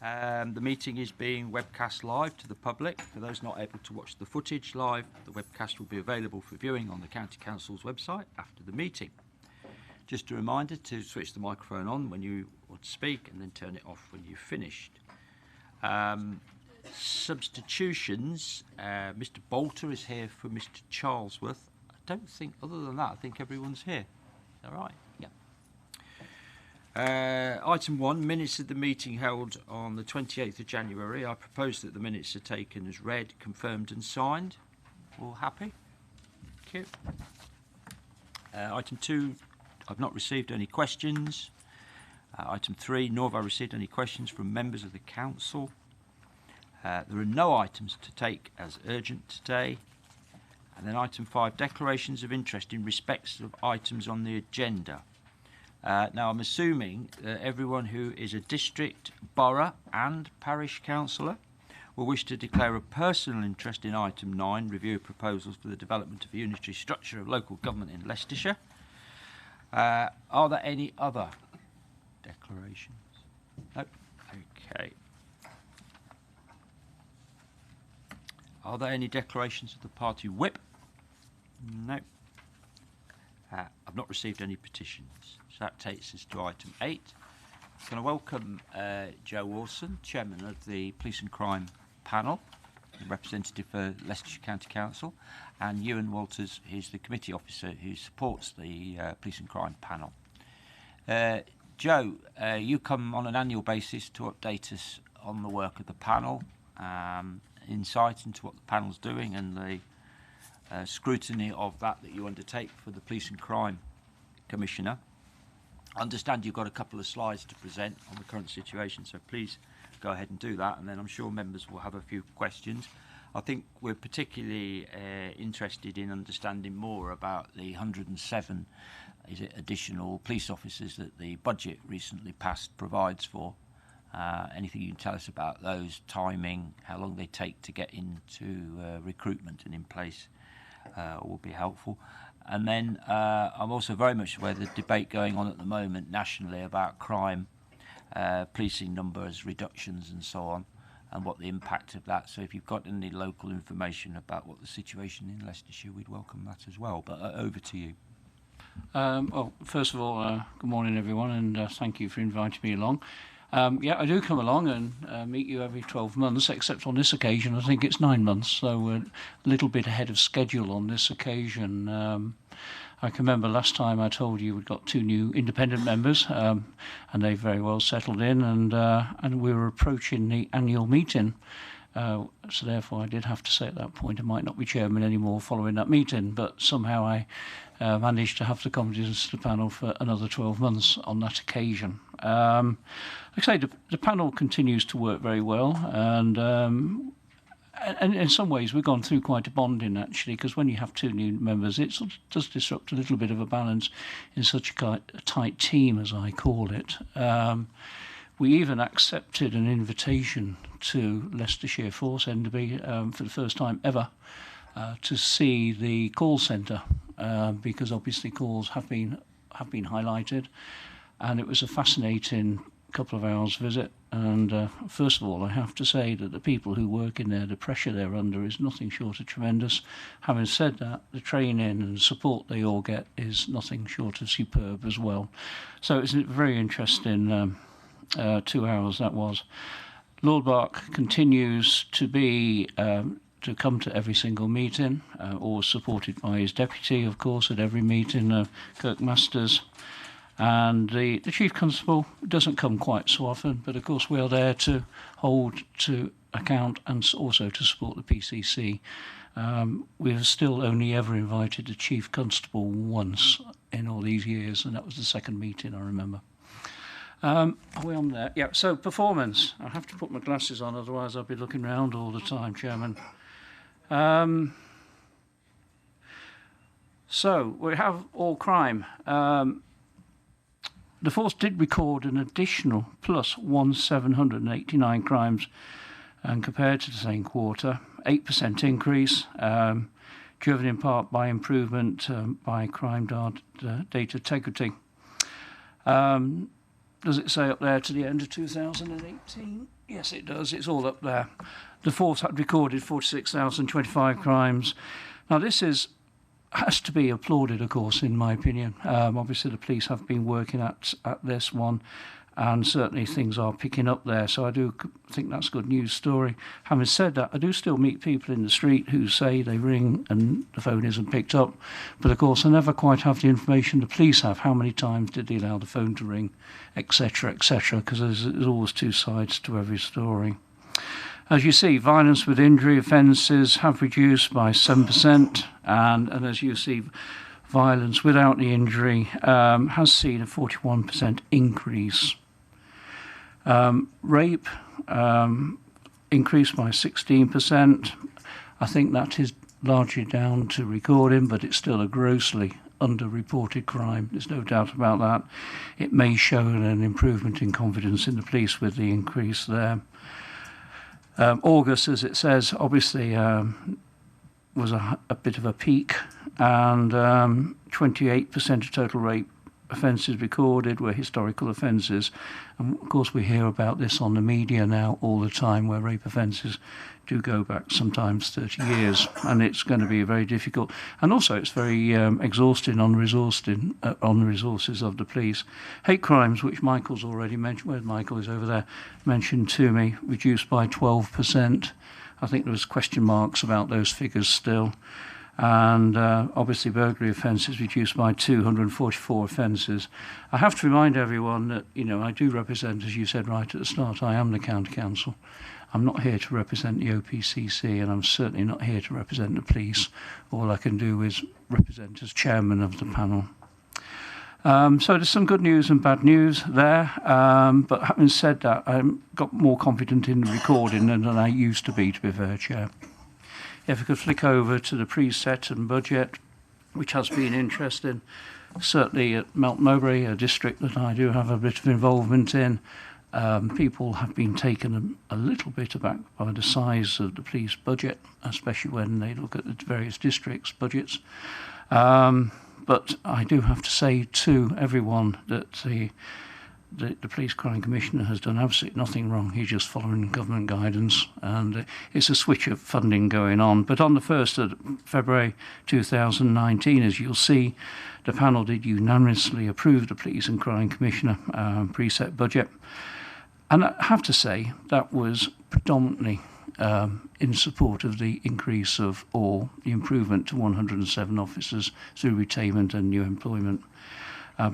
The meeting is being webcast live to the public. For those not able to watch the footage live, the webcast will be available for viewing on the County Council's website after the meeting. Just a reminder to switch the microphone on when you want to speak and then turn it off when you've finished. Substitutions, Mr. Bolter is here for Mr. Charlesworth. I don't think, other than that, I think everyone's here. Is that right? Yeah. Item 1, minutes of the meeting held on the 28th of January. I propose that the minutes are taken as read, confirmed and signed. All happy? Thank you. Item 2, I've not received any questions. Item 3, nor have I received any questions from members of the council. There are no items to take as urgent today. And then item 5, declarations of interest in respect of items on the agenda. Now, I'm assuming that everyone who is a district, borough and parish councillor will wish to declare a personal interest in item 9, review of proposals for the development of a unitary structure of local government in Leicestershire. Are there any other declarations? No? Okay. Are there any declarations of the party whip? No. I've not received any petitions. So that takes us to item 8. I'm going to welcome Joe Wilson, Chairman of the Police and Crime Panel, representative for Leicestershire County Council, and Ewan Walters, who's the committee officer who supports the Police and Crime Panel. Joe, you come on an annual basis to update us on the work of the panel, insight into what the panel's doing and the scrutiny of that you undertake for the Police and Crime Commissioner. I understand you've got a couple of slides to present on the current situation, so please go ahead and do that, and then I'm sure members will have a few questions. I think we're particularly interested in understanding more about the 107 additional police officers that the budget recently passed provides for. Anything you can tell us about those, timing, how long they take to get into recruitment and in place will be helpful. And then I'm also very much aware of the debate going on at the moment nationally about crime, policing numbers, reductions and so on, and what the impact of that. So if you've got any local information about what the situation in Leicestershire, we'd welcome that as well. But over to you. Well, first of all, good morning everyone, and thank you for inviting me along. Yeah, I do come along and meet you every 12 months, except on this occasion I think it's 9 months, so we're a little bit ahead of schedule on this occasion. I can remember last time I told you we'd got 2 new independent members, and they've very well settled in, and we were approaching the annual meeting. So therefore I did have to say at that point I might not be chairman anymore following that meeting, but somehow I managed to have the competence to the panel for another 12 months on that occasion. Like I say, the panel continues to work very well, and in some ways we've gone through quite a bonding actually, because when you have 2 new members it sort of does disrupt a little bit of a balance in such a tight team, as I call it. We even accepted an invitation to Leicestershire Force Enderby for the first time ever to see the call centre, because obviously calls have been highlighted, and it was a fascinating couple of hours visit. And first of all, I have to say that the people who work in there, the pressure they're under is nothing short of tremendous. Having said that, the training and support they all get is nothing short of superb as well. So it's a very interesting 2 hours that was. Lord Bark continues to be to come to every single meeting, always supported by his deputy, of course, at every meeting, Kirk Masters. And the Chief Constable doesn't come quite so often, but of course we are there to hold to account and also to support the PCC. We have still only ever invited the Chief Constable once in all these years, and that was the second meeting I remember. Are we on there? Yeah, so performance. I have to put my glasses on, otherwise I'll be looking round all the time, Chairman. So we have all crime. The force did record an additional plus 1,789 crimes, and compared to the same quarter, 8% increase, driven in part by improvement by crime data integrity. Does it say up there to the end of 2018? Yes, it does. It's all up there. The force had recorded 46,025 crimes. Now, has to be applauded, of course, in my opinion. Obviously, the police have been working at this one, and certainly things are picking up there. So I do think that's a good news story. Having said that, I do still meet people in the street who say they ring and the phone isn't picked up. But of course, I never quite have the information the police have. How many times did they allow the phone to ring, etc., because there's always two sides to every story. As you see, violence with injury offences have reduced by 7%, and as you see, violence without the injury has seen a 41% increase. Rape increased by 16%. I think that is largely down to recording, but it's still a grossly underreported crime. There's no doubt about that. It may show an improvement in confidence in the police with the increase there. August, as it says, obviously was a bit of a peak, and 28% of total rape offences recorded were historical offences. And of course we hear about this on the media now all the time, where rape offences do go back sometimes 30 years, and it's going to be very difficult. And also it's very exhausting on the resources of the police. Hate crimes, which Michael's already mentioned, where Michael is over there, mentioned to me, reduced by 12%. I think there was question marks about those figures still. And obviously burglary offences reduced by 244 offences. I have to remind everyone that, I do represent, as you said right at the start, I am the County Council. I'm not here to represent the OPCC, and I'm certainly not here to represent the police. All I can do is represent as chairman of the panel. So there's some good news and bad news there, but having said that, I've got more confident in the recording than I used to be fair, Chair. If we could flick over to the preset and budget, which has been interesting, certainly at Melton Mowbray, a district that I do have a bit of involvement in, people have been taken a little bit aback by the size of the police budget, especially when they look at the various districts' budgets. But I do have to say to everyone that the Police Crime Commissioner has done absolutely nothing wrong. He's just following government guidance, and it's a switch of funding going on. But on the 1st of February 2019, as you'll see, the panel did unanimously approve the Police and Crime Commissioner preset budget. And I have to say that was predominantly in support of the increase of, or the improvement to 107 officers through retainment and new employment.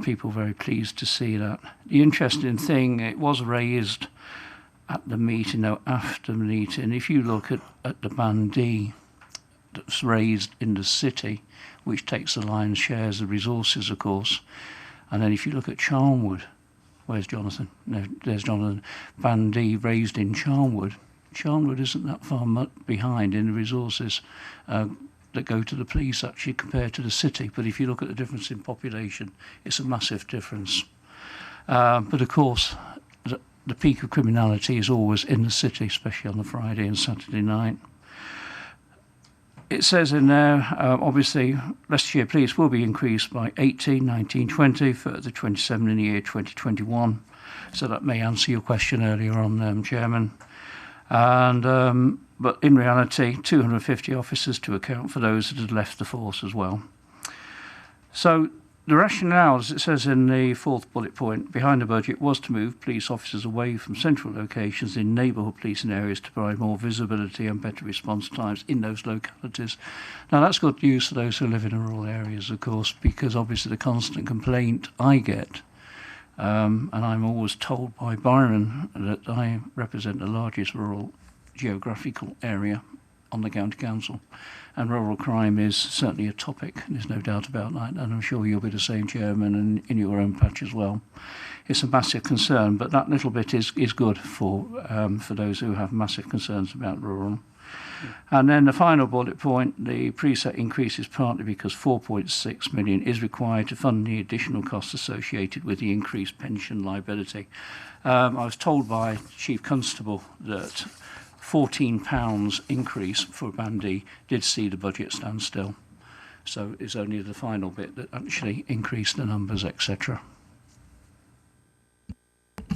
People very pleased to see that. The interesting thing, it was raised at the meeting, after the meeting. If you look at the Band D that's raised in the city, which takes the lion's shares of resources, of course, and then if you look at Charnwood, where's Jonathan? No, there's Jonathan. Band D raised in Charnwood. Charnwood isn't that far behind in the resources that go to the police actually compared to the city. But if you look at the difference in population, it's a massive difference. But of course, the peak of criminality is always in the city, especially on the Friday and Saturday night. It says in there, obviously, Leicestershire Police will be increased by 18, 19, 20, further 27 in the year 2021. So that may answer your question earlier on, Chairman. And but in reality, 250 officers to account for those that had left the force as well. So the rationale, as it says in the fourth bullet point, behind the budget was to move police officers away from central locations in neighbourhood policing areas to provide more visibility and better response times in those localities. Now that's good news for those who live in rural areas, of course, because obviously the constant complaint I get, and I'm always told by Byron that I represent the largest rural geographical area on the County Council, and rural crime is certainly a topic, there's no doubt about that, and I'm sure you'll be the same, Chairman, and in your own patch as well. It's a massive concern, but that little bit is good for those who have massive concerns about rural. And then the final bullet point, the preset increase is partly because 4.6 million is required to fund the additional costs associated with the increased pension liability. I was told by Chief Constable that £14 increase for Band D did see the budget stand still. So it's only the final bit that actually increased the numbers, etc.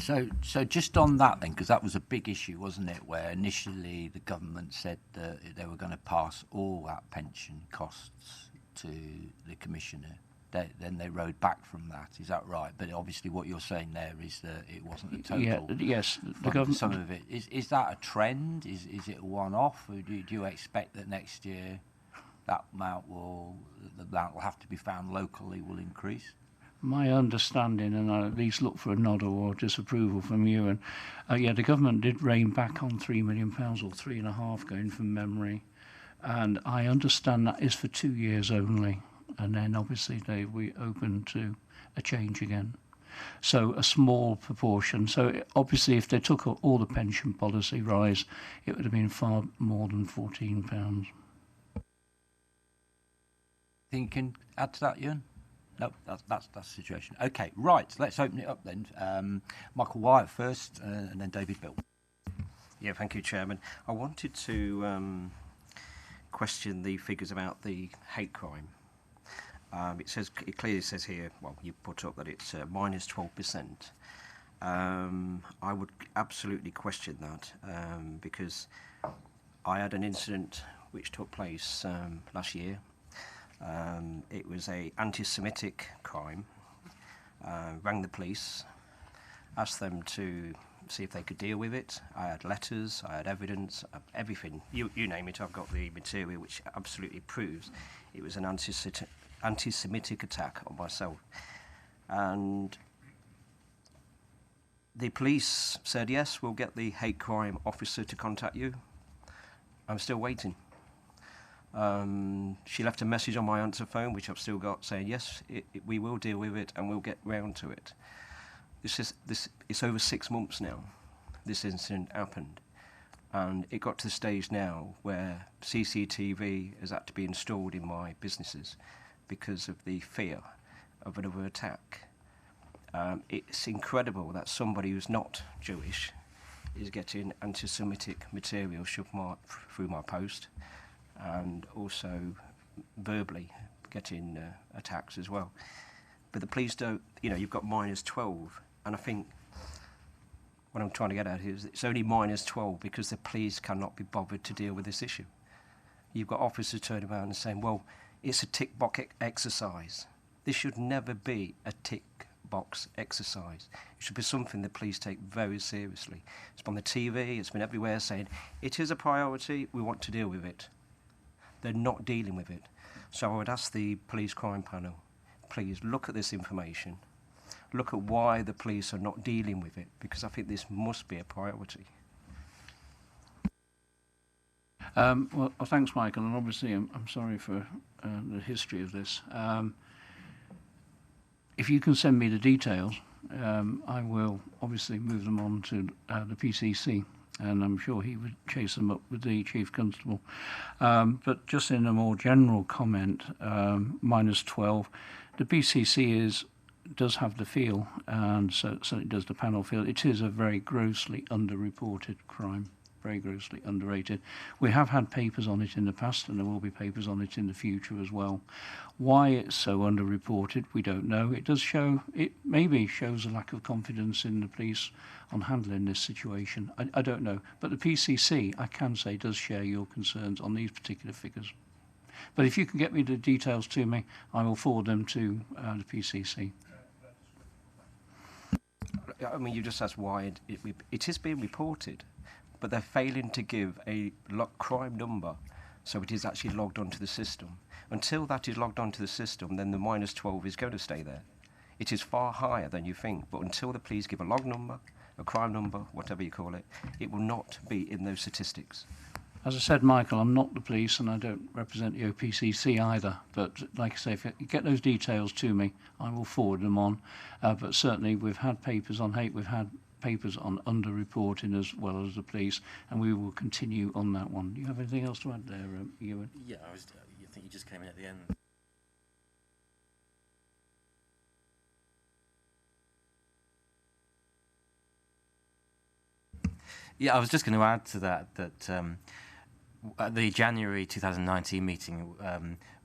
So just on that then, because that was a big issue, wasn't it? Where initially the government said that they were going to pass all that pension costs to the commissioner. Then they rode back from that. Is that right? But obviously, what you're saying there is that it wasn't a total. Yes. The government. Some of it is that a trend? Is it a one-off? Or do you expect that next year that amount will have to be found locally will increase? My understanding, and I at least look for a nod or disapproval from you, and the government did rein back on £3 million or 3.5 going from memory, and I understand that is for 2 years only, and then obviously they will be open to a change again. So a small proportion. So obviously, if they took all the pension policy rise, it would have been far more than £14. Think you can add to that, Ewan? No, that's the situation. Okay, right. Let's open it up then. Michael Wyatt first, and then David Bill. Yeah, thank you, Chairman. I wanted to question the figures about the hate crime. It clearly says here. Well, you put up that it's minus 12%. I would absolutely question that because I had an incident which took place last year. It was a anti-Semitic crime. Rang the police, asked them to see if they could deal with it. I had letters, I had evidence, everything. You name it, I've got the material which absolutely proves it was an anti-Semitic attack on myself. And the police said, yes, we'll get the hate crime officer to contact you. I'm still waiting. She left a message on my answer phone, which I've still got, saying yes, we will deal with it and we'll get round to it. It's over 6 months now. This incident happened, and it got to the stage now where CCTV has had to be installed in my businesses because of the fear of another attack. It's incredible that somebody who's not Jewish is getting anti-Semitic material shoved through my post, and also verbally getting attacks as well. But the police don't, you've got minus 12, and I think what I'm trying to get at here is it's only minus 12 because the police cannot be bothered to deal with this issue. You've got officers turning around and saying, well, it's a tick box exercise. This should never be a tick box exercise. It should be something the police take very seriously. It's been on the TV, it's been everywhere saying, it is a priority, we want to deal with it. They're not dealing with it. So I would ask the police crime panel, please look at this information, look at why the police are not dealing with it, because I think this must be a priority. Well, thanks, Michael, and obviously I'm sorry for the history of this. If you can send me the details, I will obviously move them on to the PCC, and I'm sure he would chase them up with the Chief Constable. But just in a more general comment, minus 12, the PCC does have the feel, and certainly does the panel feel, it is a very grossly underreported crime, very grossly underrated. We have had papers on it in the past, and there will be papers on it in the future as well. Why it's so underreported, we don't know. It does show, it maybe shows a lack of confidence in the police on handling this situation. I don't know. But the PCC, I can say, does share your concerns on these particular figures. But if you can get me the details to me, I will forward them to the PCC. I mean, you just asked why it is being reported, but they're failing to give a crime number, so it is actually logged onto the system. Until that is logged onto the system, then the minus 12 is going to stay there. It is far higher than you think, but until the police give a log number, a crime number, whatever you call it, it will not be in those statistics. As I said, Michael, I'm not the police and I don't represent the OPCC either. But like I say, if you get those details to me, I will forward them on. But certainly we've had papers on hate, we've had papers on underreporting as well as the police, and we will continue on that one. Do you have anything else to add there, Ewan? Yeah, I think you just came in at the end. Yeah, I was just going to add to that At the January 2019 meeting,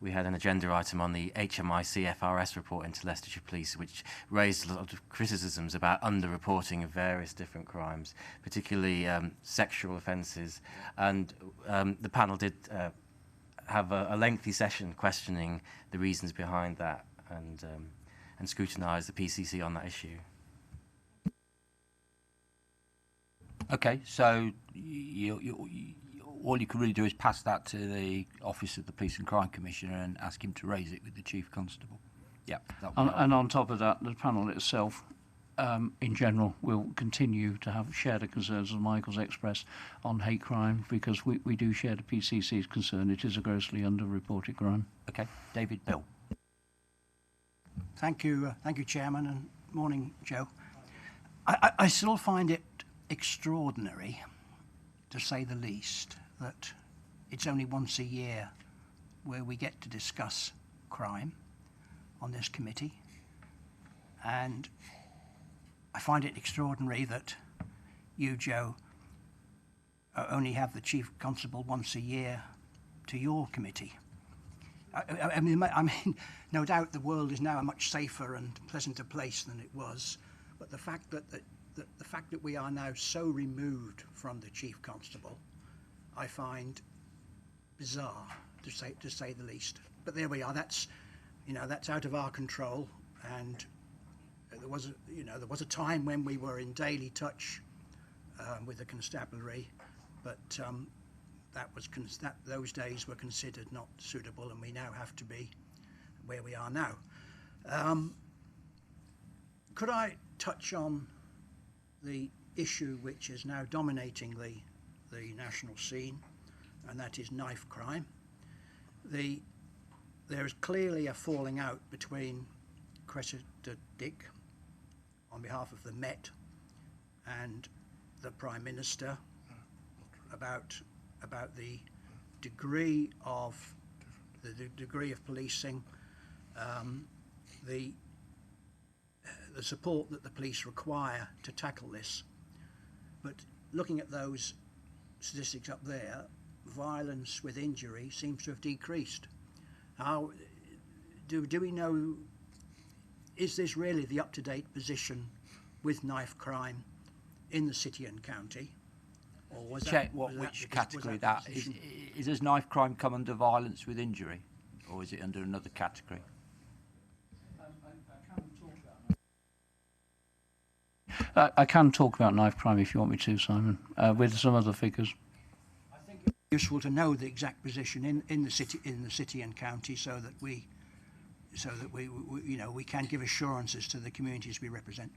we had an agenda item on the HMIC FRS report into Leicestershire Police, which raised a lot of criticisms about under-reporting of various different crimes, particularly sexual offences. And the panel did have a lengthy session questioning the reasons behind that and scrutinise the PCC on that issue. Okay, so all you can really do is pass that to the Office of the Police and Crime Commissioner and ask him to raise it with the Chief Constable. Yeah. And on top of that, the panel itself, in general, will continue to share the concerns, as Michael's expressed, on hate crime, because we do share the PCC's concern. It is a grossly underreported crime. Okay, David Bill. Thank you, Chairman, and morning, Joe. I still find it extraordinary, to say the least, that it's only once a year where we get to discuss crime on this committee, and I find it extraordinary that you, Joe, only have the Chief Constable once a year to your committee. I mean, no doubt the world is now a much safer and pleasanter place than it was, but the fact that the fact that we are now so removed from the Chief Constable, I find bizarre, to say the least. But there we are. That's out of our control. And there was a time when we were in daily touch with the constabulary, but those days were considered not suitable, and we now have to be where we are now. Could I touch on the issue which is now dominating the national scene, and that is knife crime? There is clearly a falling out between Cressida Dick on behalf of the Met and the Prime Minister about the degree of policing, the support that the police require to tackle this. But looking at those statistics up there, violence with injury seems to have decreased. How do we know, is this really the up-to-date position with knife crime in the city and county? Or was Check which category that is. Does knife crime come under violence with injury, or is it under another category? I can talk about knife crime if you want me to, Simon, with some other figures. I think it's useful to know the exact position in the city and county, so that we can give assurances to the communities we represent.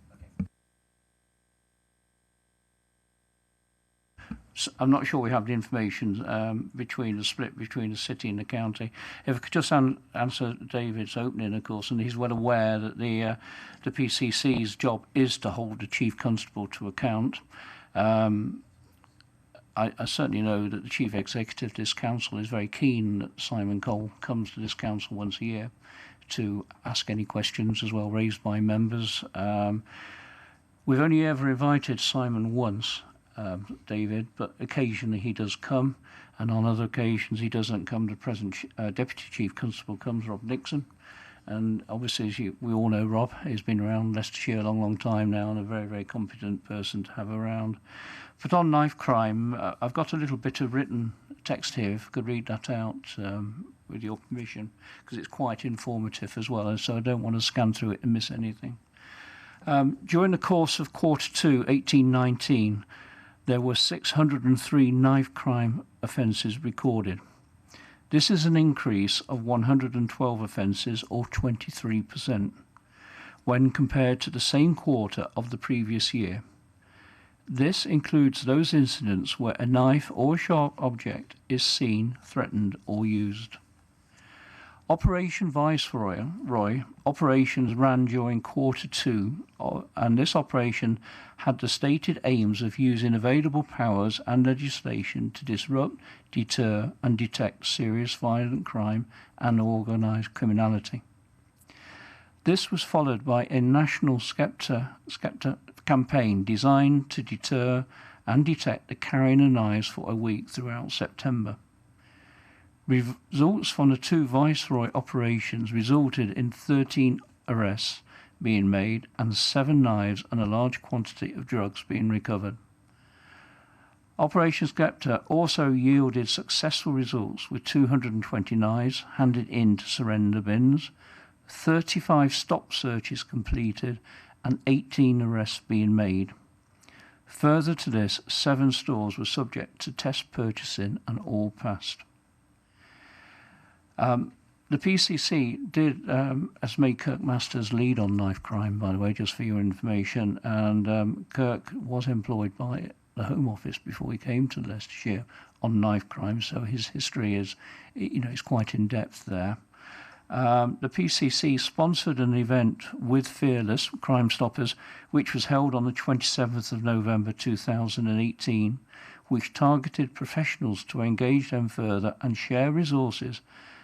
So I'm not sure we have the information between the split between the city and the county. If I could just answer David's opening, of course, and he's well aware that the PCC's job is to hold the Chief Constable to account. I certainly know that the Chief Executive of this council is very keen that Simon Cole comes to this council once a year to ask any questions as well raised by members. We've only ever invited Simon once, David, but occasionally he does come, and on other occasions he doesn't come. The present Deputy Chief Constable comes, Rob Nixon, and obviously, as we all know, Rob has been around Leicestershire a long time now, and a very, very competent person to have around. But on knife crime, I've got a little bit of written text here, if I could read that out with your permission, because it's quite informative as well, and so I don't want to scan through it and miss anything. During the course of Q2 1819, there were 603 knife crime offences recorded. This is an increase of 112 offences, or 23%, when compared to the same quarter of the previous year. This includes those incidents where a knife or a sharp object is seen, threatened, or used. Operation Viceroy operations ran during Q2, and this operation had the stated aims of using available powers and legislation to disrupt, deter, and detect serious violent crime and organised criminality. This was followed by a national Skepta campaign designed to deter and detect the carrying of knives for a week throughout September. Results from the 2 Viceroy operations resulted in 13 arrests being made and 7 knives and a large quantity of drugs being recovered. Operation Skepta also yielded successful results with 220 knives handed in to surrender bins, 35 stop searches completed and 18 arrests being made. Further to this, 7 stores were subject to test purchasing and all passed. The PCC did, as made Kirk Masters lead on knife crime, by the way, just for your information, and Kirk was employed by the Home Office before he came to Leicestershire on knife crime, so his history is, is quite in depth there. The PCC sponsored an event with Fearless Crime Stoppers, which was held on the 27th of November 2018, which targeted professionals to engage them further and share resources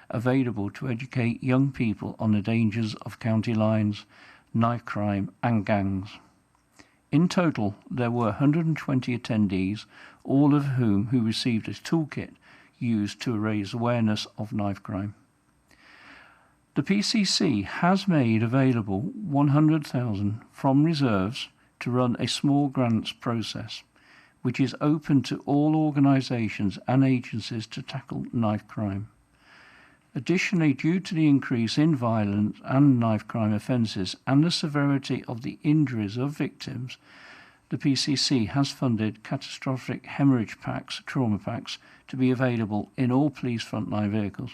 available to educate young people on the dangers of county lines, knife crime and gangs. In total, there were 120 attendees, all of whom who received a toolkit used to raise awareness of knife crime. The PCC has made available 100,000 from reserves to run a small grants process, which is open to all organisations and agencies to tackle knife crime. Additionally, due to the increase in violence and knife crime offences and the severity of the injuries of victims, the PCC has funded catastrophic hemorrhage packs, trauma packs, to be available in all police frontline vehicles.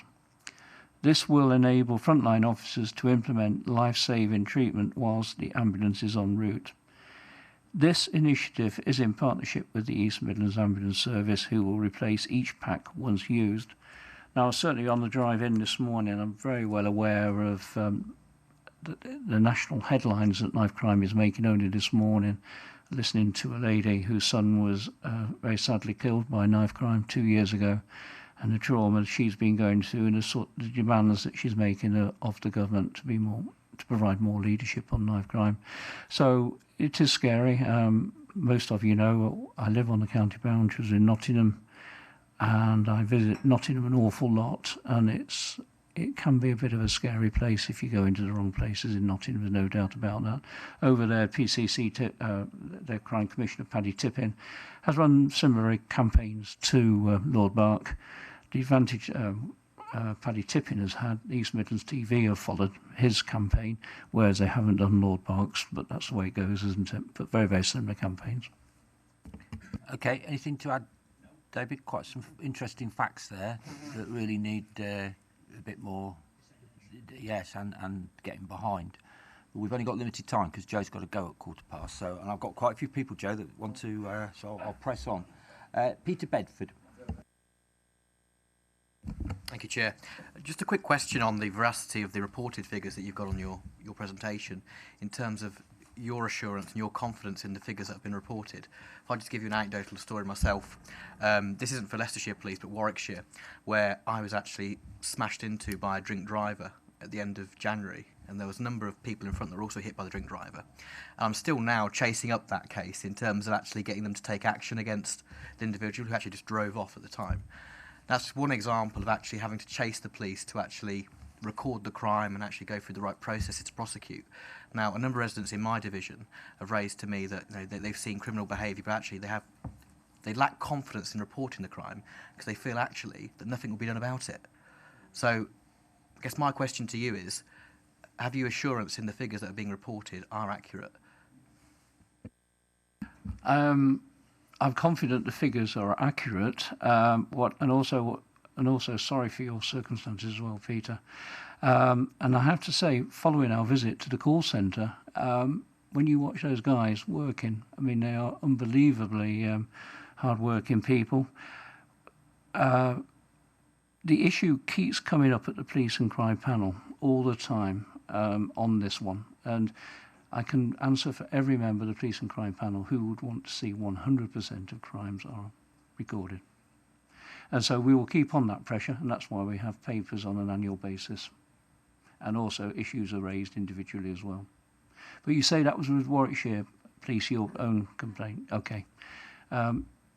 This will enable frontline officers to implement life-saving treatment whilst the ambulance is en route. This initiative is in partnership with the East Midlands Ambulance Service, who will replace each pack once used. Now, certainly on the drive in this morning, I'm very well aware of the national headlines that knife crime is making. Only this morning, listening to a lady whose son was very sadly killed by knife crime 2 years ago, and the trauma she's been going through, and the demands that she's making of the government to provide more leadership on knife crime. So it is scary. Most of you know I live on the county boundaries in Nottingham, and I visit Nottingham an awful lot, and it can be a bit of a scary place if you go into the wrong places in Nottingham, there's no doubt about that. Over there, PCC, their Crime Commissioner, Paddy Tippin, has run similar campaigns to Lord Bark. The advantage Paddy Tippin has had, East Midlands TV have followed his campaign, whereas they haven't done Lord Bark's, but that's the way it goes, isn't it? But very, very similar campaigns. Okay, anything to add, David? Quite some interesting facts there that really need a bit more, yes, and getting behind. But we've only got limited time because Joe's got to go at 15:15. So, and I've got quite a few people, Joe, that want to. So I'll press on. Peter Bedford. Thank you, Chair. Just a quick question on the veracity of the reported figures that you've got on your presentation in terms of your assurance and your confidence in the figures that have been reported. If I just give you an anecdotal story myself, this isn't for Leicestershire Police, but Warwickshire, where I was actually smashed into by a drink driver at the end of January, and there was a number of people in front that were also hit by the drink driver. And I'm still now chasing up that case in terms of actually getting them to take action against the individual who actually just drove off at the time. That's one example of actually having to chase the police to actually record the crime and actually go through the right processes to prosecute. Now, a number of residents in my division have raised to me that they've seen criminal behaviour, but actually they lack confidence in reporting the crime because they feel actually that nothing will be done about it. So, I guess my question to you is, have you assurance in the figures that are being reported are accurate? I'm confident the figures are accurate. And also sorry for your circumstances as well, Peter. And I have to say, following our visit to the call centre, when you watch those guys working, I mean, they are unbelievably hard-working people. The issue keeps coming up at the police and crime panel all the time on this one. And I can answer for every member of the police and crime panel who would want to see 100% of crimes are recorded. And so we will keep on that pressure, and that's why we have papers on an annual basis. And also issues are raised individually as well. But you say that was with Warwickshire Police, your own complaint. Okay.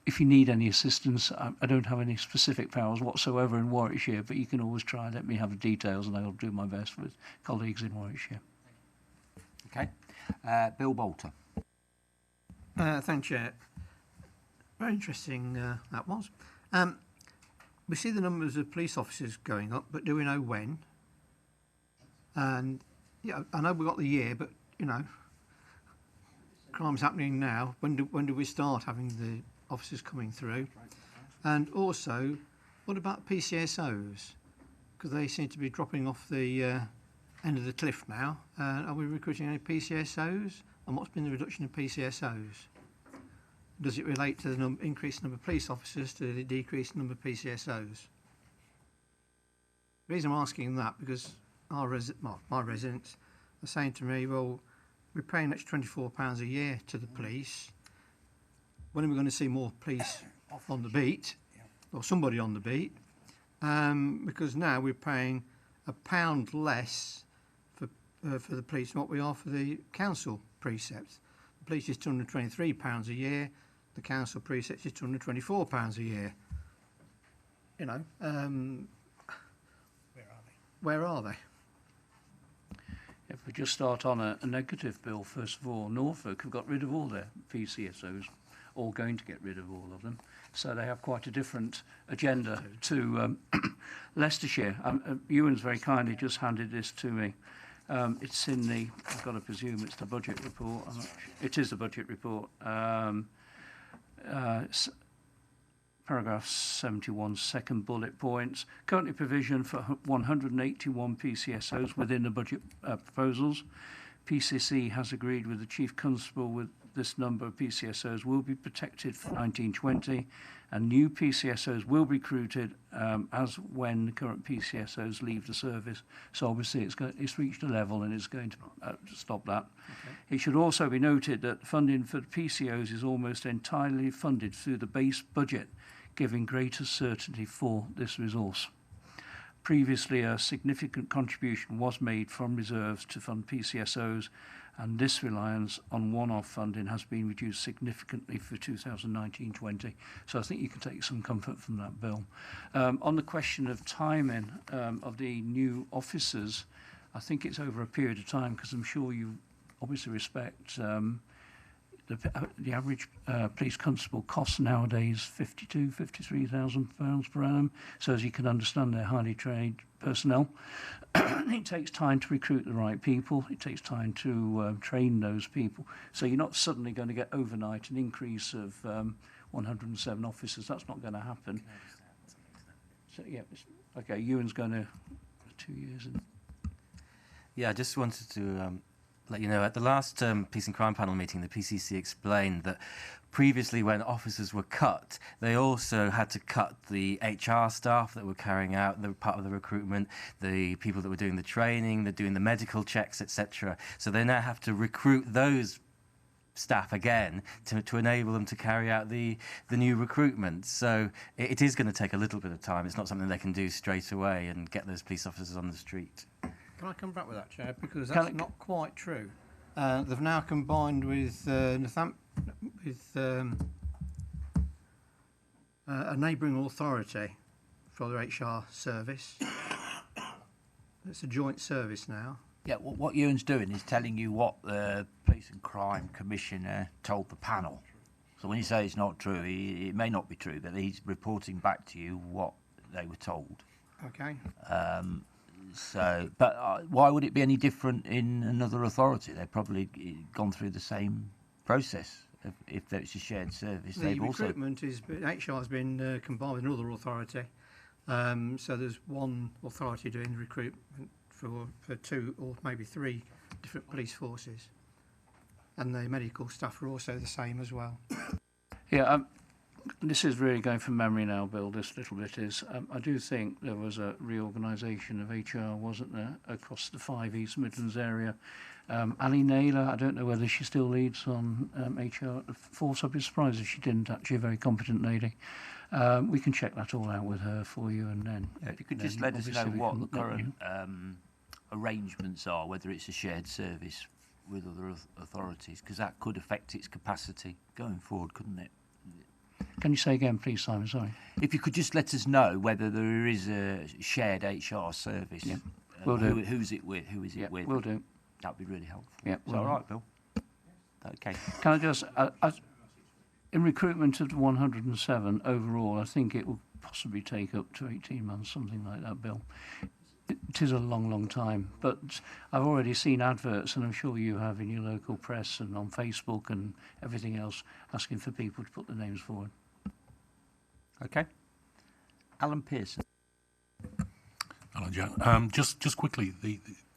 if you need any assistance, I don't have any specific powers whatsoever in Warwickshire, but you can always try. Let me have the details, and I'll do my best with colleagues in Warwickshire. Okay. Bill Bolter. Thank you, Chair. Very interesting that was. We see the numbers of police officers going up, but do we know when? And yeah, I know we've got the year, but you know, crime's happening now. When do we start having the officers coming through? And also, what about PCSOs? Because they seem to be dropping off the end of the cliff now. Are we recruiting any PCSOs? And what's been the reduction in PCSOs? Does it relate to the increased number of police officers to the decreased number of PCSOs? The reason I'm asking that because my residents are saying to me, well, we're paying an extra £24 a year to the police. When are we going to see more police on the beat, or somebody on the beat? Because now we're paying £1 less for the police than what we are for the council precepts. The police is £223 a year. The council precepts is £224 a year. You know, where are they? If we just start on a negative, Bill, first of all, Norfolk have got rid of all their PCSOs, or going to get rid of all of them. So they have quite a different agenda to Leicestershire. Ewan's very kindly just handed this to me. It's in the, I've got to presume it's the budget report. It is the budget report. Paragraph 71, second bullet points. Currently provision for 181 PCSOs within the budget proposals. PCC has agreed with the Chief Constable with this number of PCSOs will be protected for 1920, and new PCSOs will be recruited as when current PCSOs leave the service. So obviously it's reached a level and it's going to stop that. Okay. It should also be noted that funding for the PCOs is almost entirely funded through the base budget, giving greater certainty for this resource. Previously, a significant contribution was made from reserves to fund PCSOs, and this reliance on one-off funding has been reduced significantly for 2019-20. So I think you can take some comfort from that, Bill. On the question of timing of the new officers, I think it's over a period of time, because I'm sure you obviously respect the average police constable costs nowadays £53,000 per annum. So as you can understand, they're highly trained personnel. It takes time to recruit the right people. It takes time to train those people. So you're not suddenly going to get overnight an increase of 107 officers. That's not going to happen. So yeah, okay. Ewan's going to 2 years. Yeah, I just wanted to let you know, at the last Police and Crime Panel meeting, the PCC explained that previously when officers were cut, they also had to cut the HR staff that were carrying out the part of the recruitment, the people that were doing the training, they're doing the medical checks, etc. So they now have to recruit those staff again to enable them to carry out the new recruitment. So it is going to take a little bit of time. It's not something they can do straight away and get those police officers on the street. Can I come back with that, Chair? Because that's not quite true. They've now combined with a neighbouring authority for their HR service. It's a joint service now. Yeah, what Ewan's doing is telling you what the Police and Crime Commissioner told the panel. So when you say it's not true, it may not be true, but he's reporting back to you what they were told. Okay. So, but why would it be any different in another authority? They've probably gone through the same process. If it's a shared service, the recruitment HR has been combined with another authority. So there's one authority doing the recruitment for 2 or maybe 3 different police forces, and the medical staff are also the same as well. Yeah. This is really going from memory now, Bill, this little bit is. I do think there was a reorganisation of HR, wasn't there, across the 5 East Midlands area. Ali Naylor, I don't know whether she still leads on HR force. I'd be surprised if she didn't, actually, a very competent lady. We can check that all out with her for you, and then... Yeah, if you could just let us know what the current arrangements are, whether it's a shared service with other authorities, because that could affect its capacity going forward, couldn't it? Can you say again, please, Simon? Sorry. If you could just let us know whether there is a shared HR service. Yeah, will do. Who's it with? Who is it Yeah, with? will do. That'd be really helpful. Yeah, Is will that all do. right, Bill? Okay. Can I just, in recruitment of 107 overall, I think it will possibly take up to 18 months, something like that, Bill. It is a long, long time, but I've already seen adverts, and I'm sure you have in your local press and on Facebook and everything else, asking for people to put their names forward. Okay. Alan Pearson. Hello, Joe. Just quickly,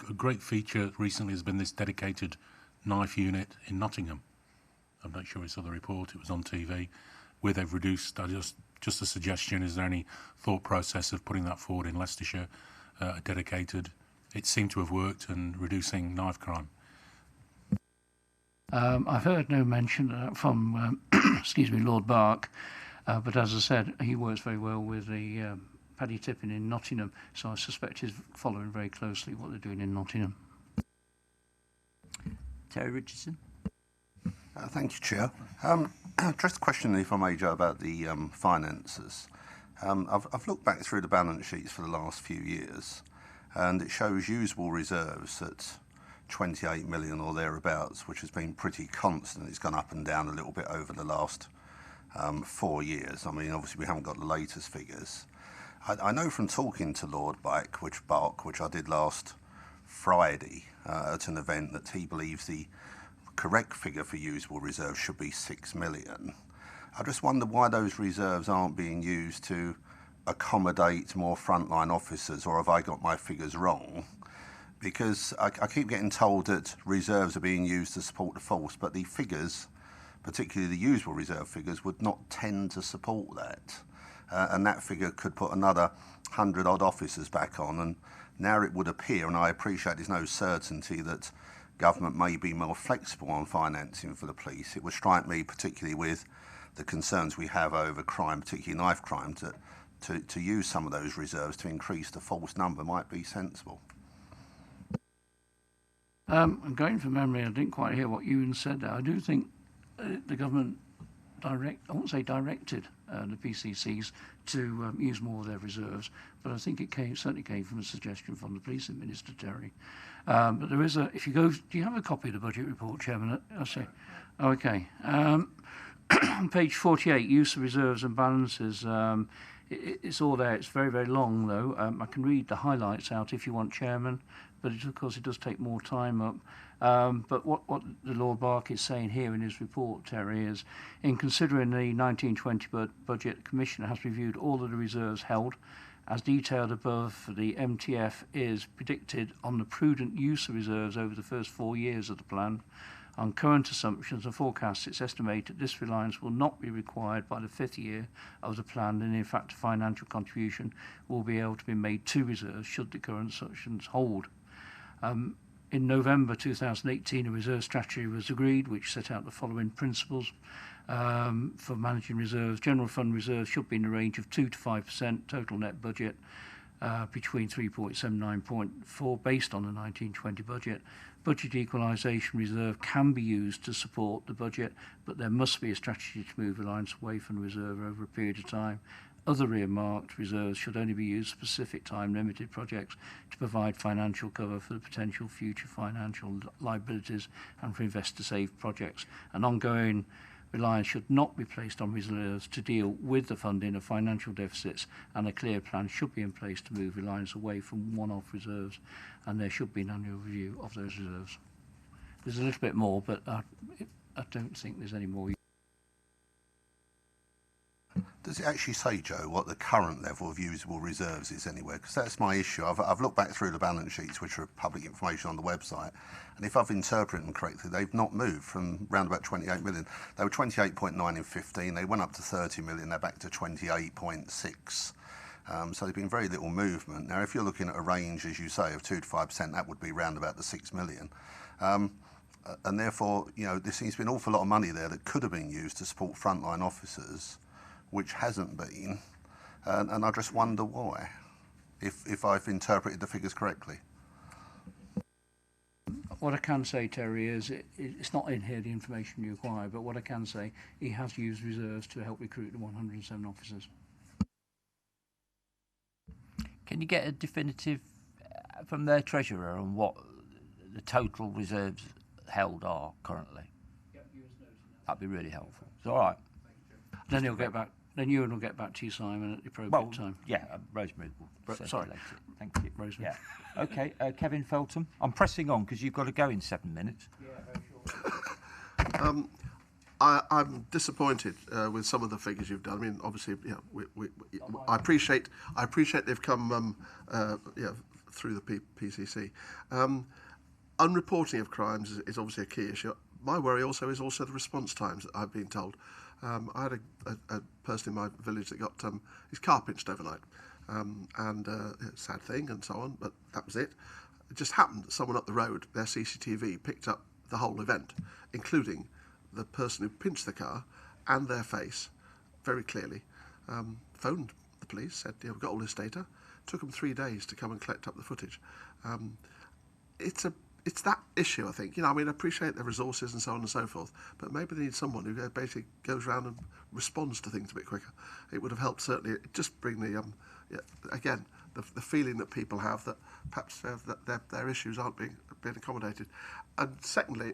a great feature recently has been this dedicated knife unit in Nottingham. I'm not sure it's on the report. It was on TV. Where they've reduced, just a suggestion. Is there any thought process of putting that forward in Leicestershire? Dedicated. It seemed to have worked and reducing knife crime. I've heard no mention of that from, excuse me, Lord Bark, but as I said, he works very well with the Paddy Tippin in Nottingham, so I suspect he's following very closely what they're doing in Nottingham. Terry Richardson. Thank you, Chair. Just a question, if I may, Joe, about the finances. I've looked back through the balance sheets for the last few years, and it shows usable reserves at 28 million or thereabouts, which has been pretty constant. It's gone up and down a little bit over the last 4 years. I mean, obviously we haven't got the latest figures. I know from talking to Lord Bark, which I did last Friday at an event, that he believes the correct figure for usable reserves should be 6 million. I just wonder why those reserves aren't being used to accommodate more frontline officers, or have I got my figures wrong? Because I keep getting told that reserves are being used to support the force, but the figures, particularly the usable reserve figures, would not tend to support that. And that figure could put another 100-odd officers back on, and now it would appear, and I appreciate there's no certainty, that government may be more flexible on financing for the police. It would strike me, particularly with the concerns we have over crime, particularly knife crime, to use some of those reserves to increase the force number might be sensible. I'm going from memory, I didn't quite hear what Ewan said there. I do think the government I won't say directed the PCCs to use more of their reserves, but I think it certainly came from a suggestion from the Police Minister, Terry. But there is if you go, do you have a copy of the budget report, Chairman? I say, okay. On page 48, use of reserves and balances, it's all there. It's very, very long, though. I can read the highlights out if you want, Chairman, but of course it does take more time up. But what the Lord Bark is saying here in his report, Terry, is in considering the 1920 budget, the Commissioner has reviewed all of the reserves held. As detailed above, the MTF is predicted on the prudent use of reserves over the first 4 years of the plan. On current assumptions and forecasts, it's estimated this reliance will not be required by the 5th year of the plan, and in fact a financial contribution will be able to be made to reserves should the current assumptions hold. In November 2018, a reserve strategy was agreed, which set out the following principles for managing reserves. General fund reserves should be in the range of 2 to 5% total net budget, between 3.7 and 9.4 based on the 1920 budget. Budget equalisation reserve can be used to support the budget, but there must be a strategy to move reliance away from the reserve over a period of time. Other earmarked reserves should only be used for specific time-limited projects to provide financial cover for the potential future financial liabilities and for investor-saved projects. An ongoing reliance should not be placed on reserves to deal with the funding of financial deficits, and a clear plan should be in place to move reliance away from one-off reserves, and there should be an annual review of those reserves. There's a little bit more, but I don't think there's any more. Does it actually say, Joe, what the current level of usable reserves is anywhere? Because that's my issue. I've looked back through the balance sheets, which are public information on the website, and if I've interpreted them correctly, they've not moved from around about 28 million. They were 28.9 in 15, they went up to 30 million, they're back to 28.6. So there's been very little movement. Now, if you're looking at a range, as you say, of 2 to 5%, that would be round about the 6 million. And therefore, you know, there seems to be an awful lot of money there that could have been used to support frontline officers, which hasn't been, and I just wonder why, if I've interpreted the figures correctly. what I can say, Terry, is it's not in here, the information you acquire, but what I can say, he has used reserves to help recruit the 107 officers. Can you get a definitive from their treasurer on what the total reserves held are currently? That'd be really helpful. It's all right. Then he'll get back. Then Ewan will get back to you, Simon, at the appropriate time. Yeah, Rosemary will sorry. circulate it. Thank you. Rosemary. Yeah. Okay, Kevin Feltham. I'm pressing on because you've got to go in 7 minutes. I'm disappointed with some of the figures you've done. I mean, obviously, I appreciate they've come through the PCC. Unreporting of crimes is obviously a key issue. My worry also is the response times that I've been told. I had a person in my village that got his car pinched overnight, sad thing and so on, but that was it. It just happened that someone up the road, their CCTV picked up the whole event, including the person who pinched the car and their face very clearly. Phoned the police, said, we've got all this data. Took them 3 days to come and collect up the footage. It's that issue, I think. I appreciate the resources and so on and so forth, but maybe they need someone who basically goes around and responds to things a bit quicker. It would have helped, certainly, just bring the, again, the feeling that people have that perhaps that their issues aren't being accommodated. And secondly,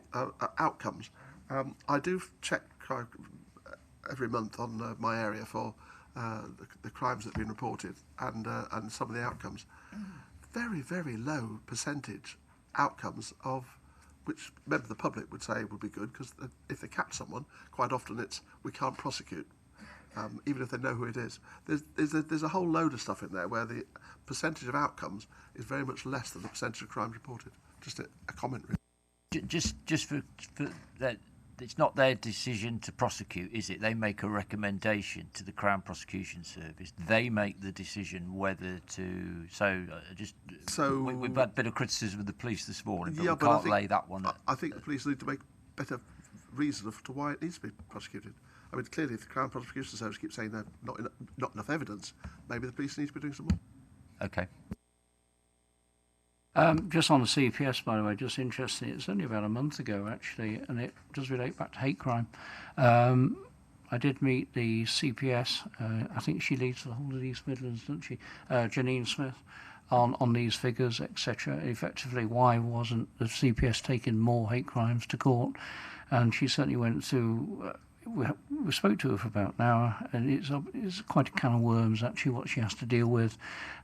outcomes. I do check every month on my area for the crimes that have been reported and some of the outcomes. Very, very low percentage outcomes of which member of the public would say would be good, because if they catch someone, quite often it's we can't prosecute, even if they know who it is. There's a whole load of stuff in there where the percentage of outcomes is very much less than the percentage of crimes reported. Just a comment, really. Just for that, it's not their decision to prosecute, is it? They make a recommendation to the Crown Prosecution Service. They make the decision whether to. We've had a bit of criticism of the police this morning, but we can't lay that one. I think the police need to make better reason as to why it needs to be prosecuted. Clearly, if the Crown Prosecution Service keeps saying there's not enough evidence, maybe the police need to be doing some more. Okay. Just on the CPS, by the way, just interesting, it's only about a month ago, actually, and it does relate back to hate crime. I did meet the CPS, I think she leads the whole of the East Midlands, doesn't she? Janine Smith, on these figures, etc. Effectively, why wasn't the CPS taking more hate crimes to court? And she certainly went through... We spoke to her for about an hour, and it's quite a can of worms, actually, what she has to deal with,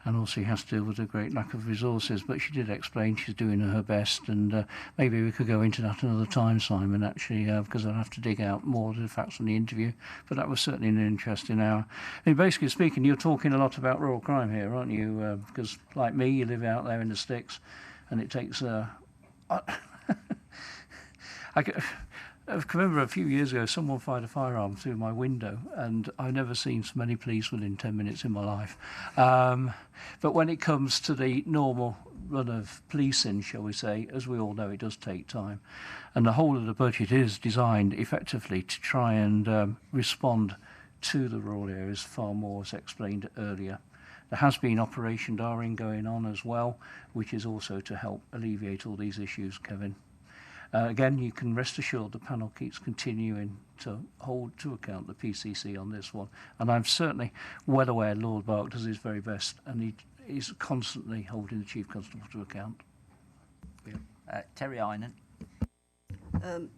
and also she has to deal with a great lack of resources. But she did explain she's doing her best, and maybe we could go into that another time, Simon, actually, because I'll have to dig out more of the facts from the interview. But that was certainly an interesting hour. Basically speaking, you're talking a lot about rural crime here, aren't you? Because, like me, you live out there in the sticks, and it takes... I can remember a few years ago someone fired a firearm through my window, and I've never seen so many police within 10 minutes in my life. But when it comes to the normal run of policing, shall we say, as we all know, it does take time. And the whole of the budget is designed effectively to try and respond to the rural areas far more, as explained earlier. There has been Operation Darwin going on as well, which is also to help alleviate all these issues, Kevin. Again, you can rest assured the panel keeps continuing to hold to account the PCC on this one. And I'm certainly well aware Lord Bark does his very best, and he's constantly holding the Chief Constable to account. Terry Einan.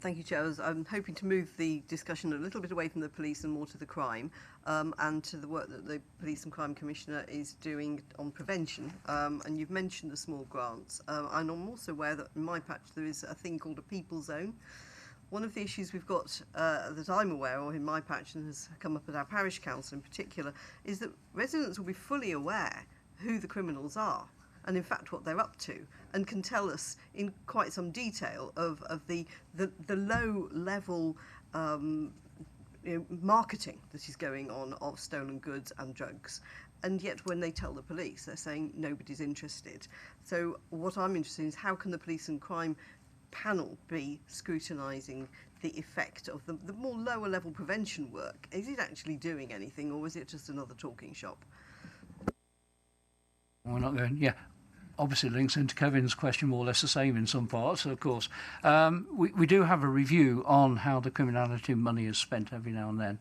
Thank you, Chair. I'm hoping to move the discussion a little bit away from the police and more to the crime, and to the work that the Police and Crime Commissioner is doing on prevention. And you've mentioned the small grants. And I'm also aware that in my patch there is a thing called a people zone. One of the issues we've got that I'm aware of in my patch, and has come up at our parish council in particular, is that residents will be fully aware who the criminals are, and in fact what they're up to, and can tell us in quite some detail of the low level marketing that is going on of stolen goods and drugs. And yet when they tell the police, they're saying nobody's interested. So what I'm interested in is how can the police and crime panel be scrutinising the effect of the more lower level prevention work? Is it actually doing anything, or is it just another talking shop? We're not going, yeah. obviously links into Kevin's question more or less the same in some parts, of course. We do have a review on how the criminality money is spent every now and then.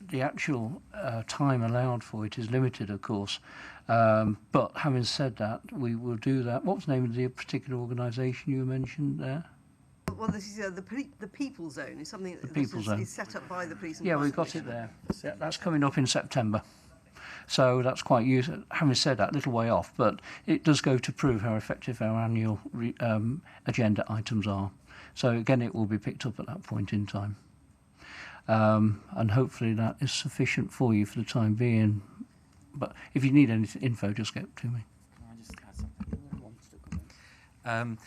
The actual time allowed for it is limited, of course. But having said that, we will do that. What was the name of the particular organisation you mentioned there? Well, this is the People Zone. Is something that People Zone. is set up by the police. And Yeah, crime we've got it Commission. there. Yeah, that's coming up in September. So that's quite useful. Having said that, a little way off, but it does go to prove how effective our annual agenda items are. So again, it will be picked up at that point in time. And hopefully that is sufficient for you for the time being. But if you need any info, just get to me. Can I just add something?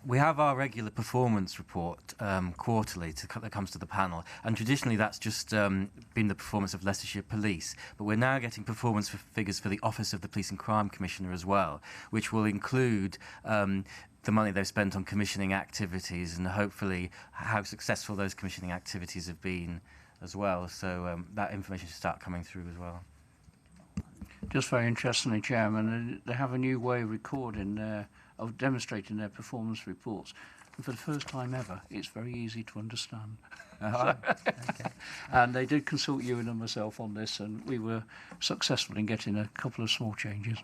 We have our regular performance report quarterly that comes to the panel, and traditionally that's just been the performance of Leicestershire Police, but we're now getting performance figures for the Office of the Police and Crime Commissioner as well, which will include the money they've spent on commissioning activities and hopefully how successful those commissioning activities have been as well. So that information should start coming through as well. Just very interestingly, Chairman, they have a new way of recording of demonstrating their performance reports. And for the first time ever, it's very easy to understand. Okay. And they did consult you and myself on this, and we were successful in getting a couple of small changes.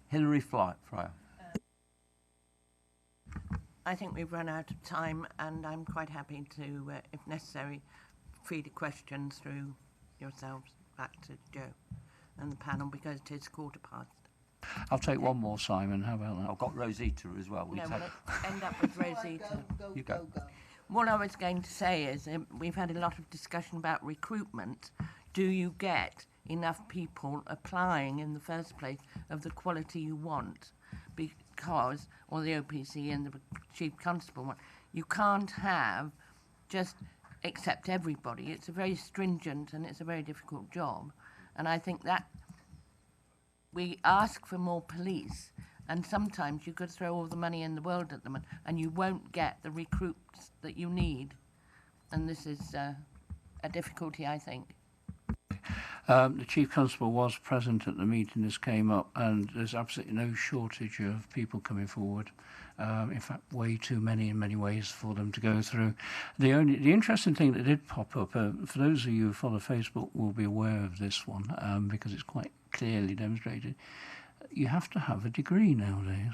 Hilary Fryer. I think we've run out of time, and I'm quite happy to, if necessary, feed questions through yourselves back to Joe and the panel, because it is 15:15. I'll take one more, Simon. How about that? I've got Rosita as well. No, we'll end up with Rosita. You go. What I was going to say is we've had a lot of discussion about recruitment. Do you get enough people applying in the first place of the quality you want? Because, or the OPC and the Chief Constable one, you can't have just accept everybody. It's a very stringent and it's a very difficult job. And I think that we ask for more police, and sometimes you could throw all the money in the world at them and you won't get the recruits that you need. And this is a difficulty, I think. The Chief Constable was present at the meeting this came up, and there's absolutely no shortage of people coming forward. In fact, way too many in many ways for them to go through. The interesting thing that did pop up, for those of you who follow Facebook will be aware of this one, because it's quite clearly demonstrated. You have to have a degree nowadays.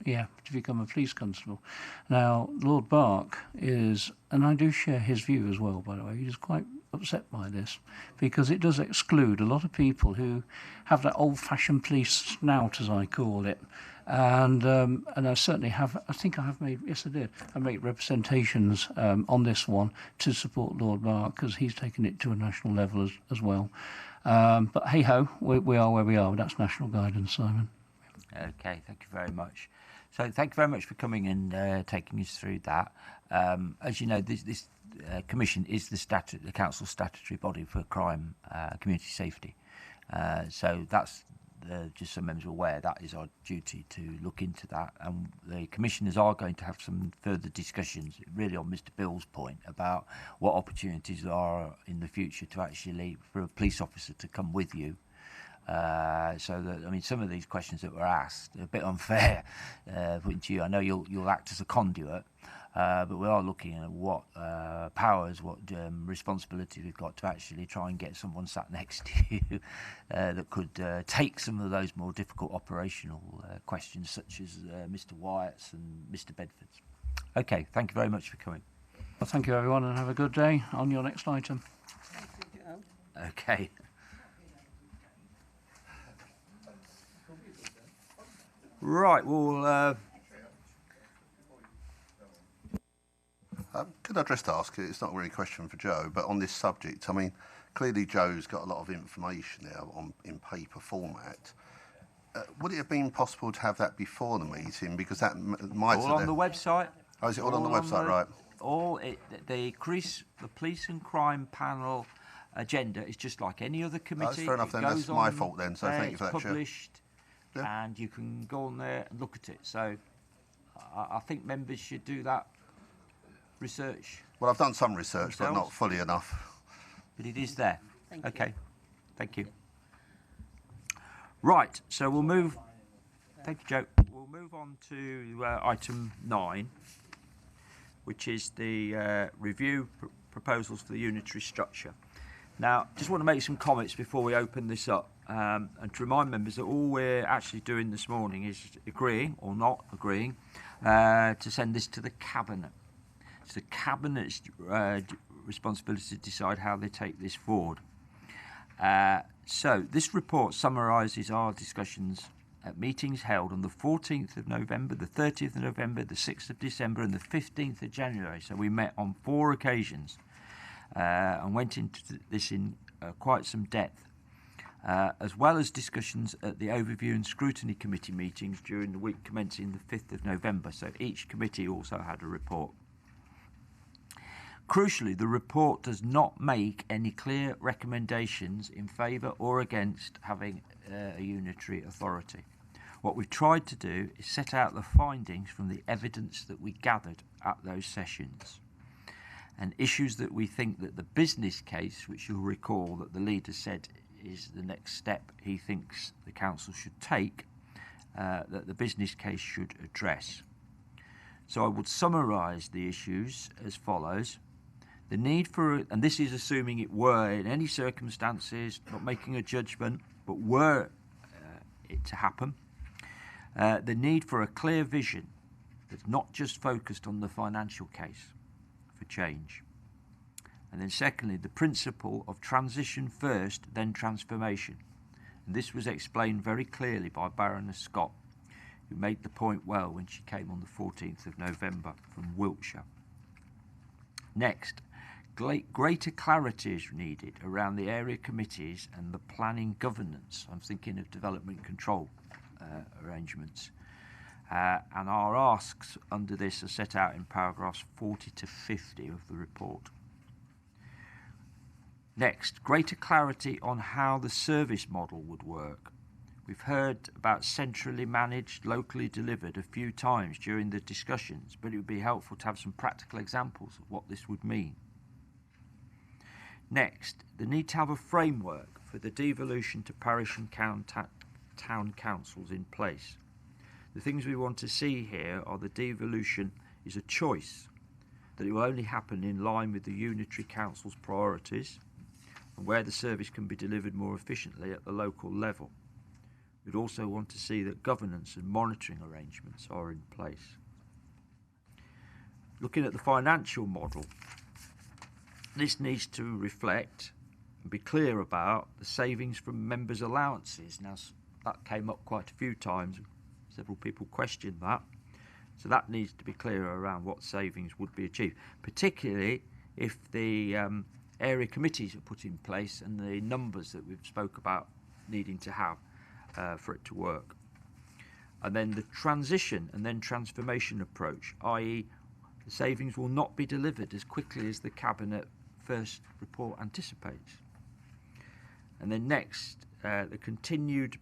Yeah, to become a police constable. Now, Lord Bark is, and I do share his view as well, by the way, he's quite upset by this, because it does exclude a lot of people who have that old-fashioned police snout, as I call it. And I certainly have, I think I have made, yes I did, I made representations on this one to support Lord Bark, because he's taken it to a national level as well. But hey-ho, we are where we are, that's national guidance, Simon. Okay, thank you very much. So thank you very much for coming and taking us through that. As you know, this commission is the council's statutory body for crime, community safety. So that's just so members are aware, that is our duty to look into that. And the commissioners are going to have some further discussions, really on Mr. Bill's point, about what opportunities there are in the future to actually, for a police officer to come with you. So that, I mean, some of these questions that were asked are a bit unfair putting to you. I know you'll act as a conduit, but we are looking at what powers, what responsibility we've got to actually try and get someone sat next to you that could take some of those more difficult operational questions, such as Mr. Wyatt's and Mr. Bedford's. Okay, thank you very much for coming. Well, thank you everyone, and have a good day. On your next item. Okay. Right, well, could I just ask, it's not really a question for Joe, but on this subject, I mean, clearly Joe's got a lot of information now in paper format. Would it have been possible to have that before the meeting? Because that might all on the website. Oh, is it all on the website, right? The police and crime panel agenda is just like any other committee. That's fair enough then, that's my fault then, so thank you for that, Chair. Published. Yeah. And you can go on there and look at it. So I think members should do that research. Well, I've done some research, but not fully enough. But it is there. Thank okay. You. Thank you. Right, so we'll move. Thank you, Joe. We'll move on to item 9, which is the review proposals for the unitary structure. Now, just want to make some comments before we open this up, and to remind members that all we're actually doing this morning is agreeing or not agreeing to send this to the Cabinet. It's the Cabinet's responsibility to decide how they take this forward. So this report summarises our discussions at meetings held on the 14th of November, the 30th of November, the 6th of December and the 15th of January. So we met on 4 occasions and went into this in quite some depth, as well as discussions at the Overview and Scrutiny Committee meetings during the week commencing the 5th of November. So each committee also had a report. Crucially, the report does not make any clear recommendations in favour or against having a unitary authority. What we've tried to do is set out the findings from the evidence that we gathered at those sessions and issues that we think that the business case, which you'll recall that the leader said is the next step he thinks the council should take, that the business case should address. So I would summarise the issues as follows. The need for, and this is assuming it were in any circumstances, not making a judgment, but were it to happen, the need for a clear vision that's not just focused on the financial case for change. And then secondly, the principle of transition first, then transformation. And this was explained very clearly by Baroness Scott, who made the point well when she came on the 14th of November from Wiltshire. Next, greater clarity is needed around the area committees and the planning governance. I'm thinking of development control arrangements. And our asks under this are set out in paragraphs 40 to 50 of the report. Next, greater clarity on how the service model would work. We've heard about centrally managed, locally delivered a few times during the discussions, but it would be helpful to have some practical examples of what this would mean. Next, the need to have a framework for the devolution to parish and town councils in place. The things we want to see here are the devolution is a choice, that it will only happen in line with the unitary council's priorities and where the service can be delivered more efficiently at the local level. We'd also want to see that governance and monitoring arrangements are in place. Looking at the financial model, this needs to reflect and be clear about the savings from members' allowances. Now, that came up quite a few times. Several people questioned that. So that needs to be clear around what savings would be achieved, particularly if the area committees are put in place and the numbers that we've spoke about needing to have for it to work. And then the transition and then transformation approach, i.e. the savings will not be delivered as quickly as the Cabinet first report anticipates. And then next, the continued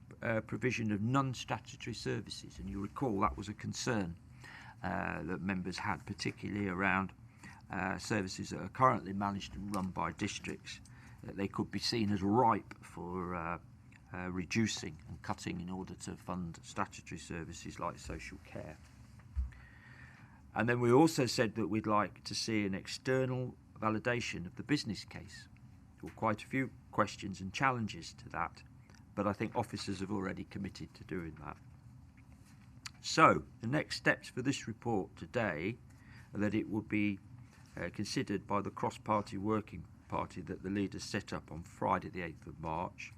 provision of non-statutory services, and you recall that was a concern that members had, particularly around services that are currently managed and run by districts, that they could be seen as ripe for reducing and cutting in order to fund statutory services like social care. And then we also said that we'd like to see an external validation of the business case. There were quite a few questions and challenges to that, but I think officers have already committed to doing that. So the next steps for this report today are that it would be considered by the cross-party working party that the leaders set up on Friday the 8th of March.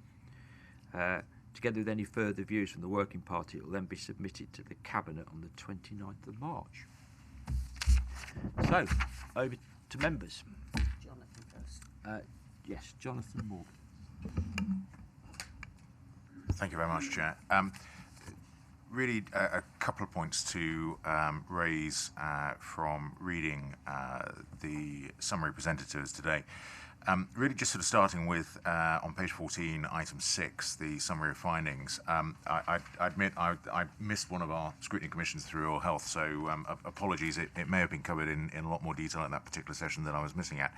Together with any further views from the working party, it will then be submitted to the Cabinet on the 29th of March. So, over to members. Jonathan first. Yes, Jonathan Morgan. Thank you very much, Chair. Really, a couple of points to raise from reading the summary presented to us today. Really just sort of starting with, on page 14, item 6, the summary of findings. I admit I missed one of our scrutiny commissions through ill health, so apologies. It may have been covered in a lot more detail in that particular session than I was missing at.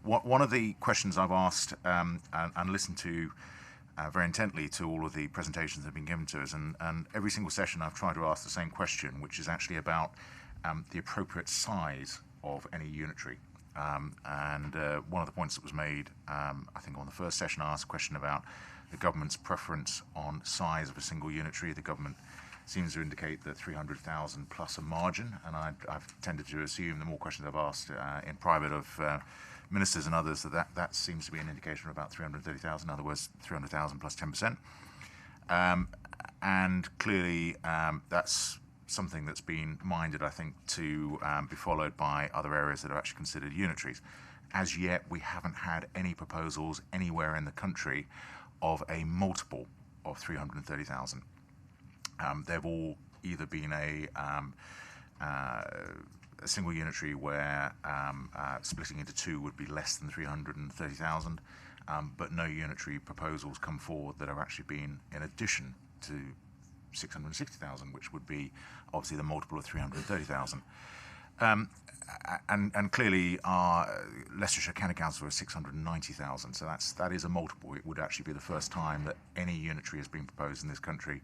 One of the questions I've asked and listened to very intently to all of the presentations that have been given to us, and every single session I've tried to ask the same question, which is actually about the appropriate size of any unitary. And one of the points that was made, I think on the first session, I asked a question about the government's preference on size of a single unitary. The government seems to indicate that 300,000 plus a margin, and I've tended to assume the more questions I've asked in private of ministers and others that seems to be an indication of about 330,000, in other words, 300,000 plus 10%. And clearly that's something that's been minded, I think, to be followed by other areas that are actually considered unitaries. As yet, we haven't had any proposals anywhere in the country of a multiple of 330,000. They've all either been a single unitary where splitting into two would be less than 330,000, but no unitary proposals come forward that are actually being in addition to 660,000, which would be obviously the multiple of 330,000. And clearly our Leicestershire County Council is 690,000, so that is a multiple. It would actually be the first time that any unitary has been proposed in this country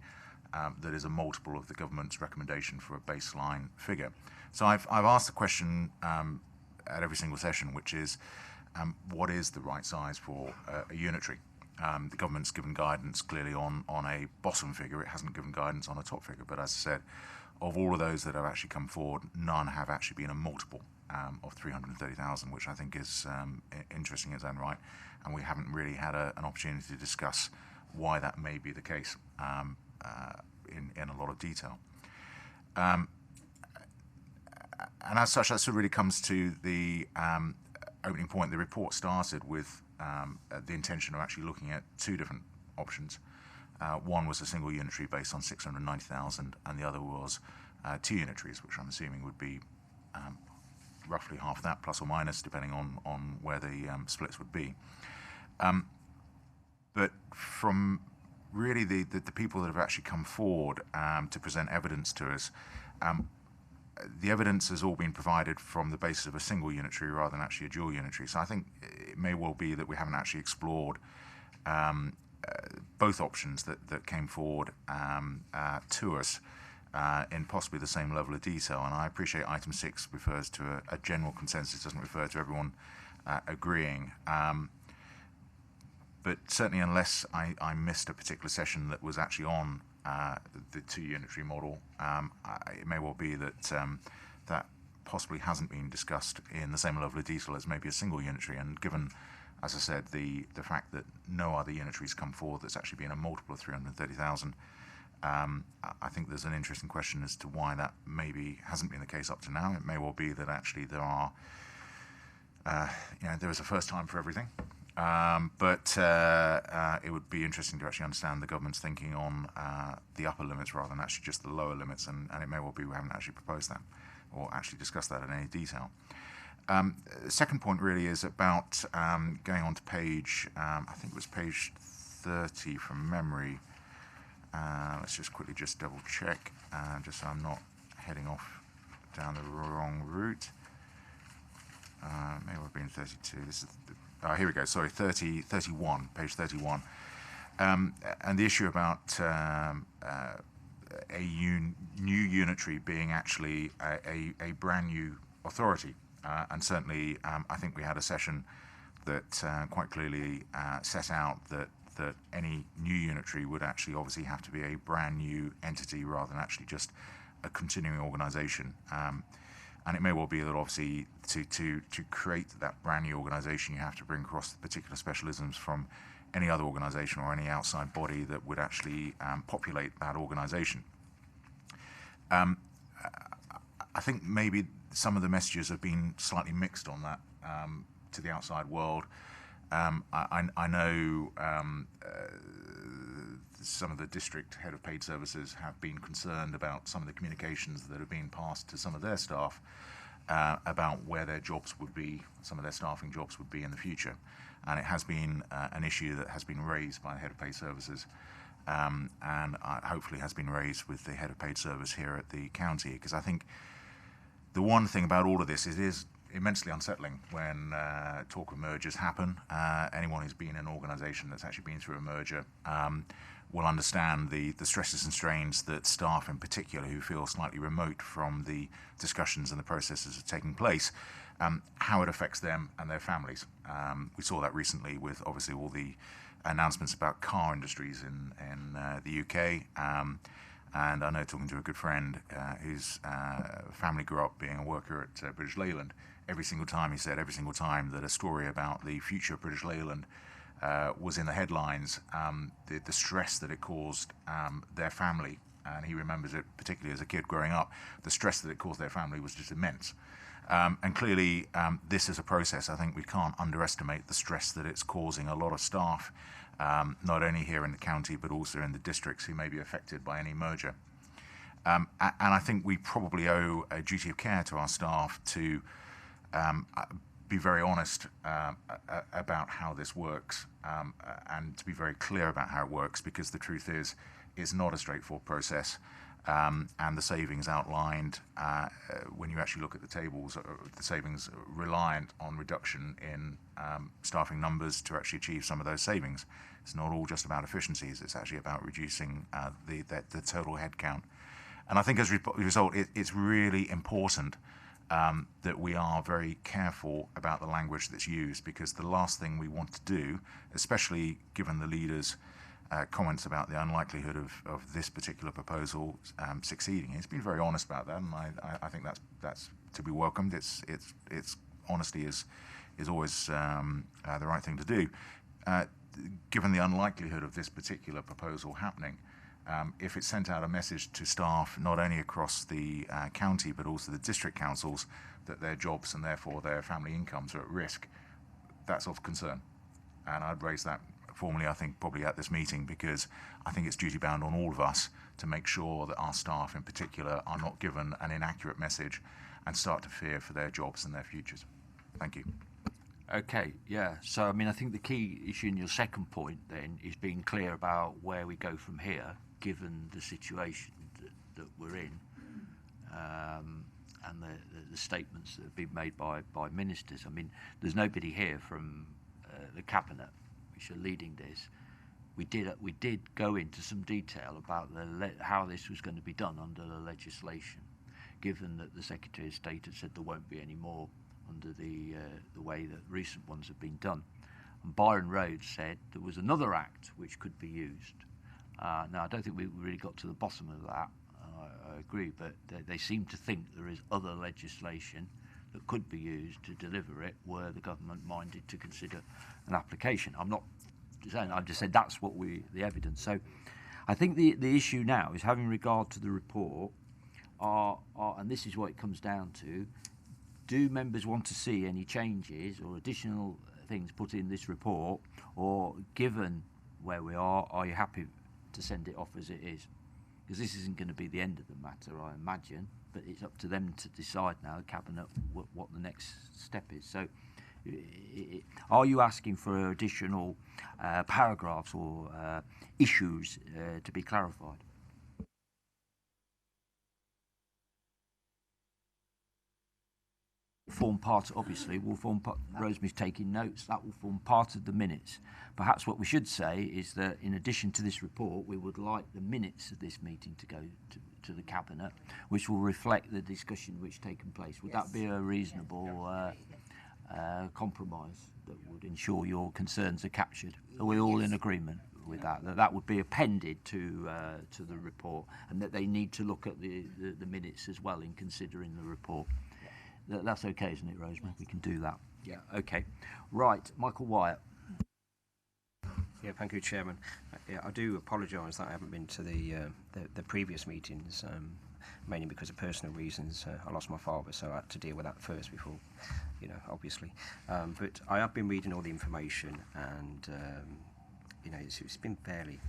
that is a multiple of the government's recommendation for a baseline figure. So I've asked the question at every single session, which is what is the right size for a unitary? The government's given guidance clearly on a bottom figure. It hasn't given guidance on a top figure, but as I said, of all of those that have actually come forward, none have actually been a multiple of 330,000, which I think is interesting in its own right, and we haven't really had an opportunity to discuss why that may be the case in a lot of detail. And as such, that sort of really comes to the opening point. The report started with the intention of actually looking at two different options. One was a single unitary based on 690,000, and the other was two unitaries, which I'm assuming would be roughly half that, plus or minus, depending on where the splits would be. But from really the people that have actually come forward to present evidence to us, the evidence has all been provided from the basis of a single unitary rather than actually a dual unitary. So I think it may well be that we haven't actually explored both options that came forward to us in possibly the same level of detail. And I appreciate item 6 refers to a general consensus, doesn't refer to everyone agreeing. But certainly unless I missed a particular session that was actually on the two unitary model, it may well be that that possibly hasn't been discussed in the same level of detail as maybe a single unitary. And given, as I said, the fact that no other unitaries come forward that's actually been a multiple of 330,000, I think there's an interesting question as to why that maybe hasn't been the case up to now. It may well be that actually there are, there is a first time for everything. But it would be interesting to actually understand the government's thinking on the upper limits rather than actually just the lower limits, and it may well be we haven't actually proposed that or actually discussed that in any detail. The second point really is about going on to page, I think it was page 30 from memory. Let's just quickly just double check, just so I'm not heading off down the wrong route. May well have been 32. This is here we go. Sorry, 31, page 31. And the issue about a new unitary being actually a brand new authority. And certainly, I think we had a session that quite clearly set out that any new unitary would actually obviously have to be a brand new entity rather than actually just a continuing organisation. And it may well be that obviously to create that brand new organisation, you have to bring across the particular specialisms from any other organisation or any outside body that would actually populate that organisation. I think maybe some of the messages have been slightly mixed on that to the outside world. I know some of the district head of paid services have been concerned about some of the communications that have been passed to some of their staff about where their jobs would be, some of their staffing jobs would be in the future. And it has been an issue that has been raised by the head of paid services and hopefully has been raised with the head of paid service here at the county, because I think the one thing about all of this is immensely unsettling when talk of mergers happen. Anyone who's been in an organisation that's actually been through a merger will understand the stresses and strains that staff in particular who feel slightly remote from the discussions and the processes that are taking place, how it affects them and their families. We saw that recently with obviously all the announcements about car industries in the UK. And I know, talking to a good friend whose family grew up being a worker at British Leyland, every single time that a story about the future of British Leyland was in the headlines, the stress that it caused their family, and he remembers it particularly as a kid growing up, the stress that it caused their family was just immense. And clearly, this is a process. I think we can't underestimate the stress that it's causing a lot of staff, not only here in the county, but also in the districts who may be affected by any merger. And I think we probably owe a duty of care to our staff to be very honest about how this works, and to be very clear about how it works, because the truth is, it's not a straightforward process. And the savings outlined, when you actually look at the tables, the savings reliant on reduction in staffing numbers to actually achieve some of those savings. It's not all just about efficiencies, it's actually about reducing the total headcount. And I think as a result, it's really important that we are very careful about the language that's used, because the last thing we want to do, especially given the leaders' comments about the unlikelihood of this particular proposal succeeding. He's been very honest about that, and I think that's to be welcomed. It's honesty is always the right thing to do. Given the unlikelihood of this particular proposal happening, if it sent out a message to staff not only across the county but also the district councils that their jobs and therefore their family incomes are at risk, that's of concern. And I'd raise that formally, I think, probably at this meeting, because I think it's duty bound on all of us to make sure that our staff in particular are not given an inaccurate message and start to fear for their jobs and their futures. Thank you. Okay, yeah. So, I mean, I think the key issue in your second point then is being clear about where we go from here, given the situation that we're in, and the statements that have been made by ministers. I mean, there's nobody here from the Cabinet which are leading this. We did go into some detail about how this was going to be done under the legislation, given that the Secretary of State had said there won't be any more under the way that recent ones have been done. And Byron Rhodes said there was another act which could be used. Now, I don't think we really got to the bottom of that. I agree, but they seem to think there is other legislation that could be used to deliver it were the government minded to consider an application. I'm not saying, I've just said that's what the evidence. So I think the issue now is, having regard to the report, and this is what it comes down to, do members want to see any changes or additional things put in this report, or given where we are you happy to send it off as it is? Because this isn't going to be the end of the matter, I imagine, but it's up to them to decide now, the Cabinet, what the next step is. So are you asking for additional paragraphs or issues to be clarified? Form part, obviously, will form part. Rosemary's taking notes. That will form part of the minutes. Perhaps what we should say is that, in addition to this report, we would like the minutes of this meeting to go to the Cabinet, which will reflect the discussion which taken place. Would that be a reasonable compromise that would ensure your concerns are captured? Are we all in agreement with that? That would be appended to the report, and that they need to look at the minutes as well in considering the report. That's okay, isn't it, Rosemary? We can do that. Yeah, okay. Right, Michael Wyatt. Yeah, thank you, Chairman. Yeah, I do apologise that I haven't been to the previous meetings, mainly because of personal reasons. I lost my father, so I had to deal with that first before, obviously. But I have been reading all the information, and, it's been fairly,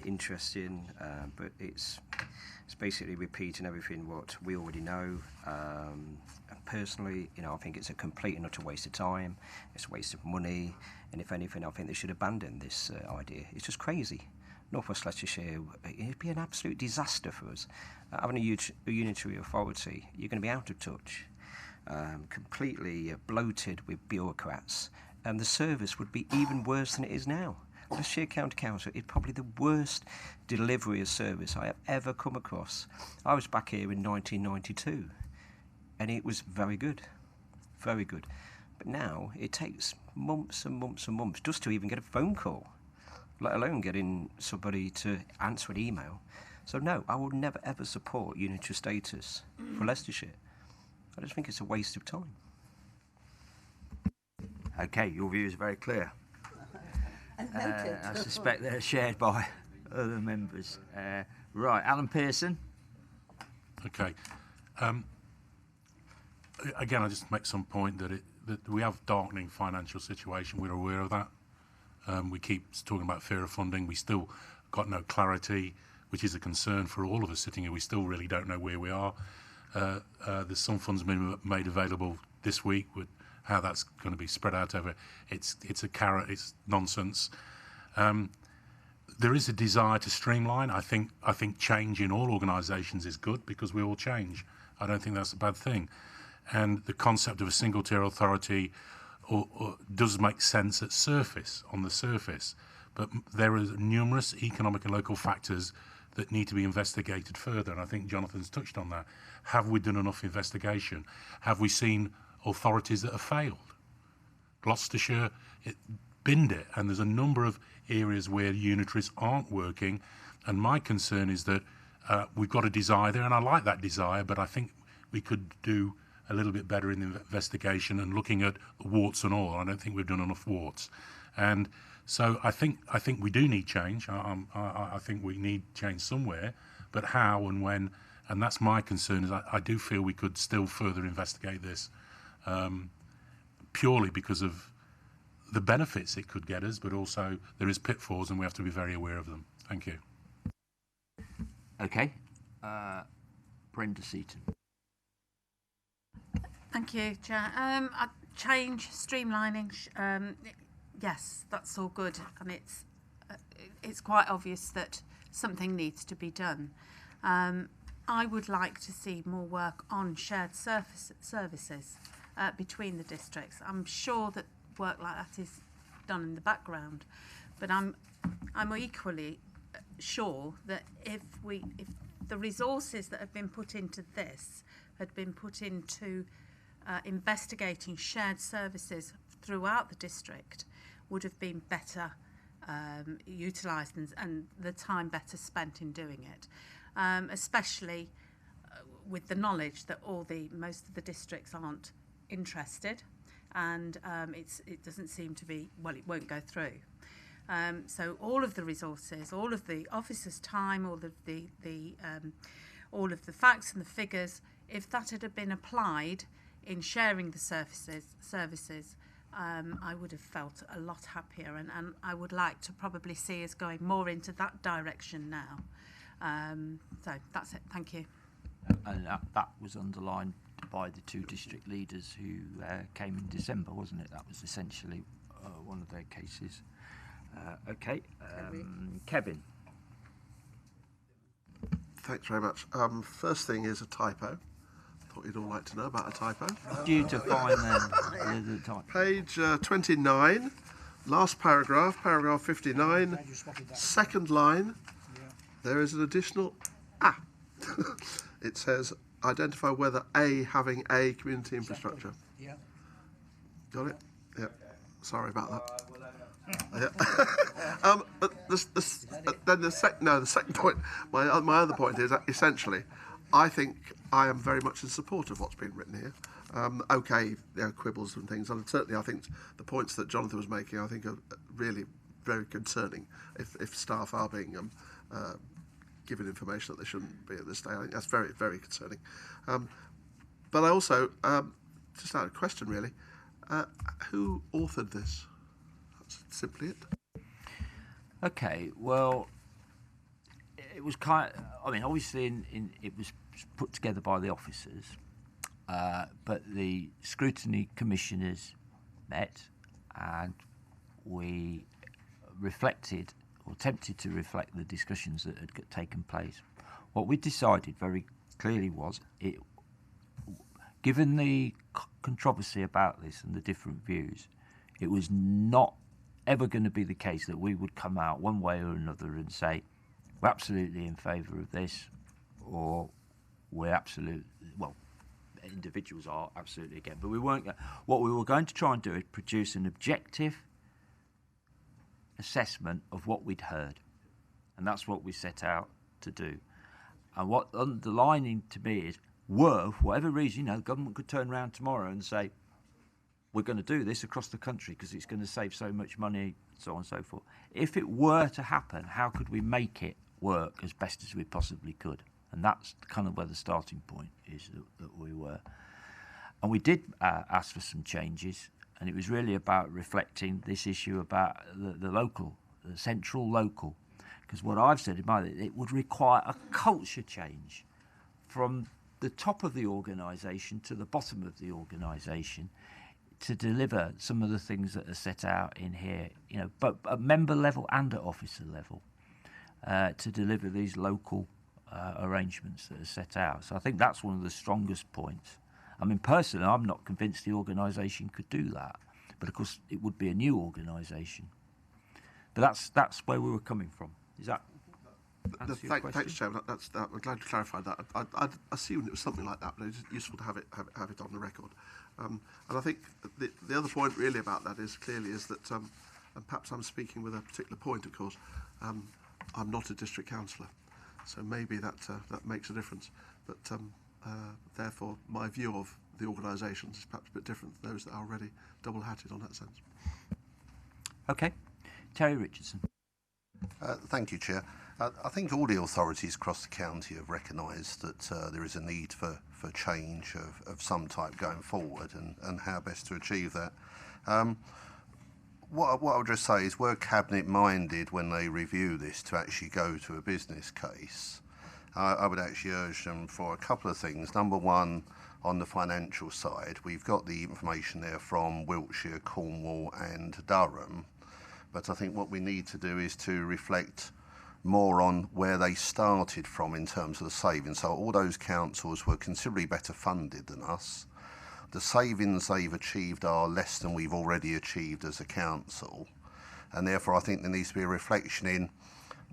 interesting, but it's basically repeating everything what we already know. Personally, I think it's a complete and utter waste of time. It's a waste of money, and if anything, I think they should abandon this idea. It's just crazy. North West Leicestershire, it'd be an absolute disaster for us. Having a unitary authority, you're going to be out of touch. completely bloated with bureaucrats, and the service would be even worse than it is now. Leicestershire County Council is probably the worst delivery of service I have ever come across. I was back here in 1992, and it was very good, very good. But now it takes months and months and months just to even get a phone call, let alone getting somebody to answer an email. So no, I will never ever support unitary status for Leicestershire. I just think it's a waste of time. Okay, your view is very clear. Noted. I suspect they're shared by other members. Right, Alan Pearson. Okay. Again, I just make some point that we have darkening financial situation. We're aware of that. We keep talking about fear of funding. We still got no clarity, which is a concern for all of us sitting here. We still really don't know where we are. There's some funds been made available this week. With how that's going to be spread out over, it's a carrot. It's nonsense. There is a desire to streamline. I think change in all organisations is good because we all change. I don't think that's a bad thing. And the concept of a single tier authority does make sense on the surface. But there are numerous economic and local factors that need to be investigated further. And I think Jonathan's touched on that. Have we done enough investigation? Have we seen authorities that have failed? Gloucestershire binned it, and there's a number of areas where unitaries aren't working. And my concern is that we've got a desire there, and I like that desire, but I think we could do a little bit better in the investigation and looking at warts and all. I don't think we've done enough warts. And so I think we do need change. I think we need change somewhere, but how and when, and that's my concern, is I do feel we could still further investigate this, purely because of the benefits it could get us, but also there is pitfalls and we have to be very aware of them. Thank you. Okay. Brenda Seaton. Thank you, Chair. Change, streamlining, yes, that's all good, and it's quite obvious that something needs to be done. I would like to see more work on shared services between the districts. I'm sure that work like that is done in the background, but I'm equally sure that if the resources that have been put into this had been put into investigating shared services throughout the district, would have been better utilised and the time better spent in doing it, especially with the knowledge that most of the districts aren't interested, and it doesn't seem to be, well, it won't go through. So all of the resources, all of the officers' time, all of the facts and the figures, if that had been applied in sharing the services, I would have felt a lot happier, and I would like to probably see us going more into that direction now. So that's it. Thank you. And that was underlined by the two district leaders who came in December, wasn't it? That was essentially one of their cases. Okay, Kevin. Thanks very much. First thing is a typo. Thought you'd all like to know about a typo. Due to find the typo. Page 29, last paragraph, paragraph 59, second line. There is an additional It says identify whether A having a community infrastructure. Yeah. Got it? Yeah. Sorry about that. Yeah. But then the second point, my other point is that essentially, I think I am very much in support of what's been written here. Okay, there are quibbles and things, and certainly I think the points that Jonathan was making, I think, are really very concerning. If staff are being given information that they shouldn't be at this stage, I think that's very, very concerning. But I also, just out of question really, who authored this? That's simply it. Okay, well, it was obviously it was put together by the officers, but the Scrutiny commissioners met, and we reflected, or attempted to reflect, the discussions that had taken place. What we decided very clearly was, given the controversy about this and the different views, it was not ever going to be the case that we would come out one way or another and say, we're absolutely in favour of this, or we're absolutely, well, individuals are absolutely again. But we weren't. What we were going to try and do is produce an objective assessment of what we'd heard, and that's what we set out to do. And what underlining to me is, for whatever reason, the government could turn around tomorrow and say, we're going to do this across the country because it's going to save so much money, so on and so forth. If it were to happen, how could we make it work as best as we possibly could? And that's kind of where the starting point is that we were. And we did ask for some changes, and it was really about reflecting this issue about the local, the central local. Because what I've said in my, it would require a culture change from the top of the organisation to the bottom of the organisation to deliver some of the things that are set out in here, but at member level and at officer level, to deliver these local arrangements that are set out. So I think that's one of the strongest points. I mean, personally, I'm not convinced the organisation could do that, but of course it would be a new organisation. But that's where we were coming from. Is that answer your question? Thanks, Chairman. I'm glad to clarify that. I'd assumed it was something like that, but it's useful to have it on the record. And I think the other point really about that is that, and perhaps I'm speaking with a particular point, of course, I'm not a district councillor, so maybe that makes a difference. But therefore, my view of the organisations is perhaps a bit different than those that are already double-hatted on that sense. Okay. Terry Richardson. Thank you, Chair. I think all the authorities across the county have recognised that there is a need for change of some type going forward and how best to achieve that. What I would just say is, were Cabinet minded when they review this to actually go to a business case, I would actually urge them for a couple of things. Number one, on the financial side, we've got the information there from Wiltshire, Cornwall and Durham, but I think what we need to do is to reflect more on where they started from in terms of the savings. So all those councils were considerably better funded than us. The savings they've achieved are less than we've already achieved as a council, and therefore I think there needs to be a reflection in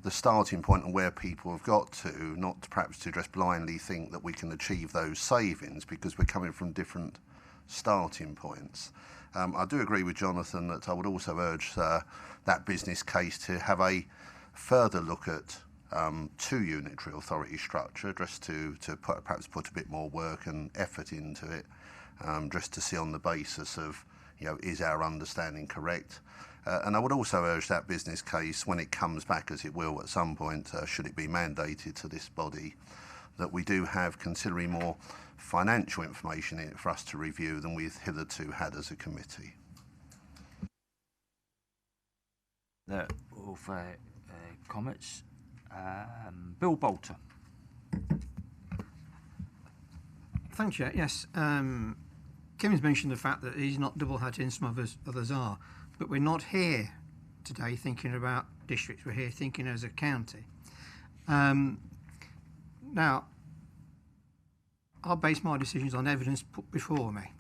the starting point and where people have got to, not perhaps to just blindly think that we can achieve those savings because we're coming from different starting points. I do agree with Jonathan that I would also urge that business case to have a further look at two unitary authority structure, just to perhaps put a bit more work and effort into it, just to see on the basis of, is our understanding correct? And I would also urge that business case, when it comes back, as it will at some point, should it be mandated to this body, that we do have considerably more financial information in it for us to review than we've hitherto had as a committee. All for comments. Bill Bolter. Thanks, Chair. Yes, Kevin's mentioned the fact that he's not double-hatted and some others are, but we're not here today thinking about districts. We're here thinking as a county. Now, I'll base my decisions on evidence put before me.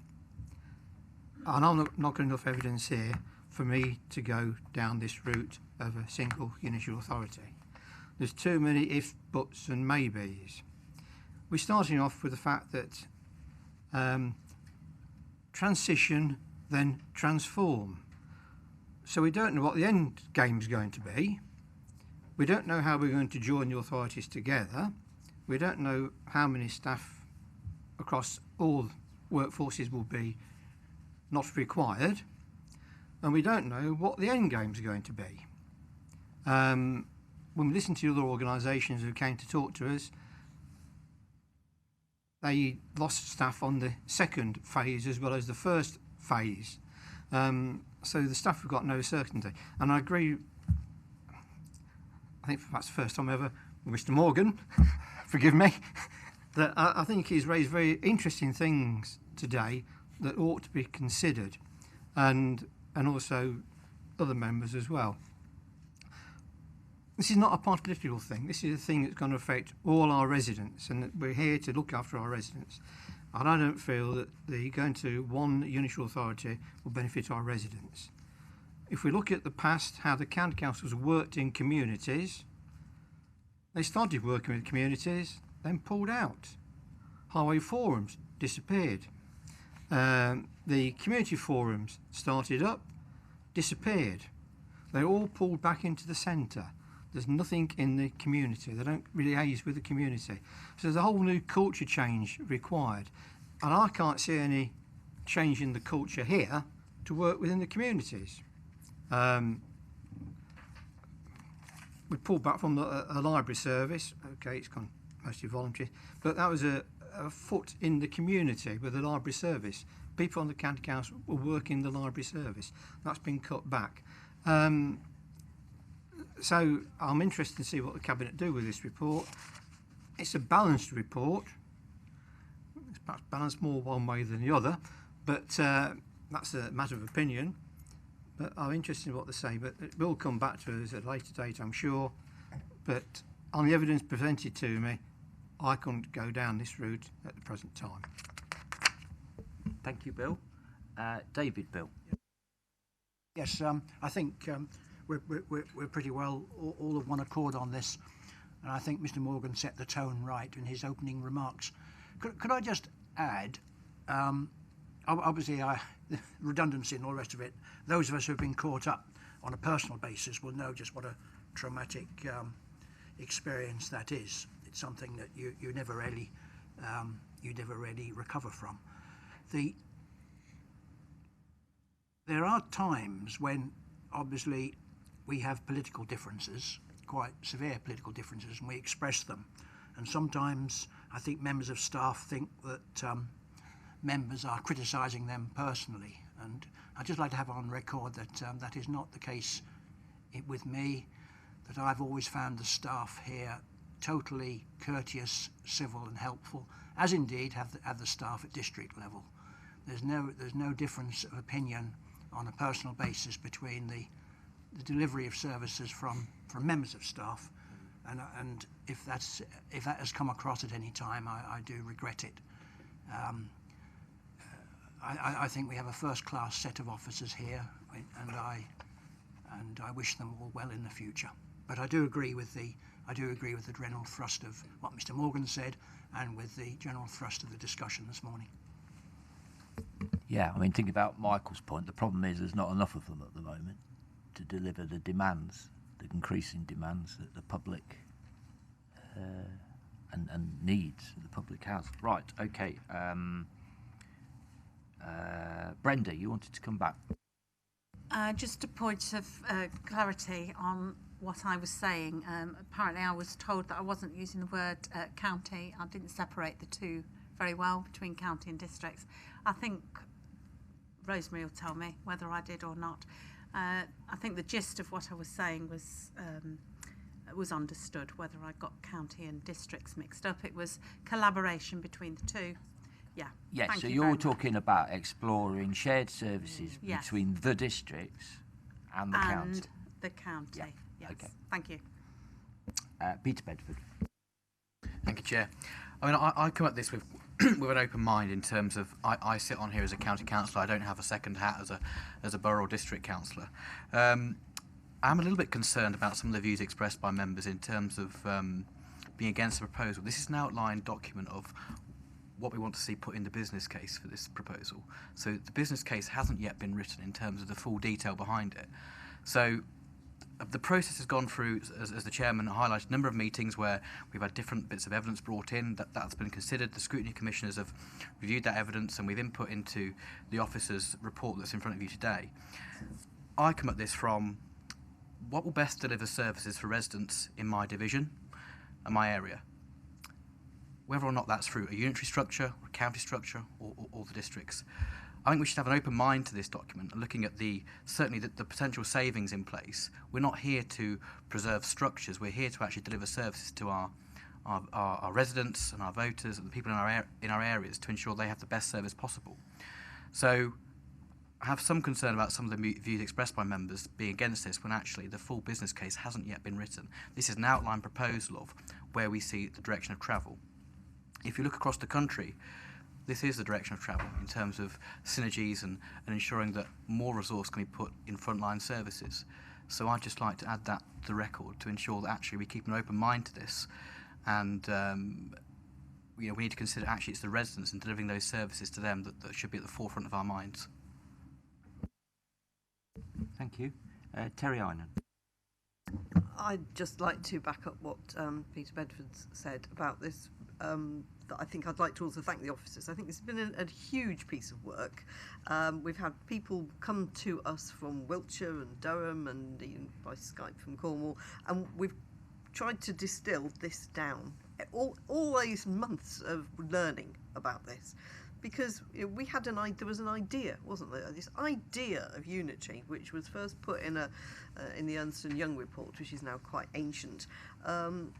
And I'm not got enough evidence here for me to go down this route of a single unitary authority. There's too many ifs, buts and maybes. We're starting off with the fact that transition, then transform. So we don't know what the end game's going to be. We don't know how we're going to join the authorities together. We don't know how many staff across all workforces will be not required. And we don't know what the end game's going to be. When we listen to other organisations who came to talk to us, they lost staff on the second phase as well as the first phase. So the staff have got no certainty. And I agree, I think that's the first time ever, with Mr Morgan, forgive me, that I think he's raised very interesting things today that ought to be considered, and also other members as well. This is not a political thing. This is a thing that's going to affect all our residents, and we're here to look after our residents. and I don't feel that going to one unitary authority will benefit our residents. If we look at the past, how the county councils worked in communities, they started working with communities, then pulled out. Highway forums disappeared. The community forums started up, disappeared. They all pulled back into the centre. There's nothing in the community. They don't really liaise with the community. So there's a whole new culture change required. And I can't see any change in the culture here to work within the communities. We pulled back from a library service. Okay, it's gone mostly voluntary. But that was a foot in the community with the library service. People on the county council were working the library service. That's been cut back. So I'm interested to see what the Cabinet do with this report. It's a balanced report. It's perhaps balanced more one way than the other, but that's a matter of opinion. But I'm interested in what they say, but it will come back to us at a later date, I'm sure. But on the evidence presented to me, I couldn't go down this route at the present time. Thank you, Bill. David, Bill. Yes, I think we're pretty well all of one accord on this, and I think Mr. Morgan set the tone right in his opening remarks. Could I just add, obviously, redundancy and all the rest of it, those of us who have been caught up on a personal basis will know just what a traumatic experience that is. It's something that you never really recover from. There are times when, obviously, we have political differences, quite severe political differences, and we express them. And sometimes I think members of staff think that members are criticising them personally. And I'd just like to have on record that that is not the case with me, that I've always found the staff here totally courteous, civil and helpful, as indeed have the staff at district level. There's no difference of opinion on a personal basis between the delivery of services from members of staff, and if that has come across at any time, I do regret it. I think we have a first-class set of officers here, and I wish them all well in the future. But I do agree with the general thrust of what Mr. Morgan said, and with the general thrust of the discussion this morning. Yeah, I mean, thinking about Michael's point, the problem is there's not enough of them at the moment to deliver the demands, the increasing demands that the public and needs that the public has. Right, okay. Brenda, you wanted to come back. Just a point of clarity on what I was saying. Apparently I was told that I wasn't using the word county. I didn't separate the two very well between county and districts. I think Rosemary will tell me whether I did or not. I think the gist of what I was saying was understood. Whether I got county and districts mixed up, it was collaboration between the two. Yeah. Yes, so you're talking about exploring shared services between the districts and the county. And the county. Yeah. Yes. Okay. Thank you. Peter Bedford. Thank you, Chair. I mean, I come at this with with an open mind in terms of I sit on here as a county councillor. I don't have a second hat as a borough or district councillor. I'm a little bit concerned about some of the views expressed by members in terms of being against the proposal. This is an outline document of what we want to see put in the business case for this proposal. So the business case hasn't yet been written in terms of the full detail behind it. So the process has gone through, as the chairman highlighted, a number of meetings where we've had different bits of evidence brought in, that's been considered. The scrutiny commissioners have reviewed that evidence and we've input into the officer's report that's in front of you today. I come at this from what will best deliver services for residents in my division and my area, whether or not that's through a unitary structure, or a county structure, or the districts. I think we should have an open mind to this document and looking at certainly the potential savings in place. We're not here to preserve structures. We're here to actually deliver services to our residents and our voters and the people in our areas to ensure they have the best service possible. So I have some concern about some of the views expressed by members being against this when actually the full business case hasn't yet been written. This is an outline proposal of where we see the direction of travel. If you look across the country, this is the direction of travel in terms of synergies and ensuring that more resource can be put in frontline services. So I'd just like to add that to the record to ensure that actually we keep an open mind to this, and we need to consider actually it's the residents and delivering those services to them that should be at the forefront of our minds. Thank you. Terry Einan. I'd just like to back up what Peter Bedford's said about this. That I think I'd like to also thank the officers. I think it's been a huge piece of work. We've had people come to us from Wiltshire and Durham and even by Skype from Cornwall, and we've tried to distill this down. All these months of learning about this, because we had there was an idea, wasn't there? This idea of unity, which was first put in the Ernst & Young report, which is now quite ancient, and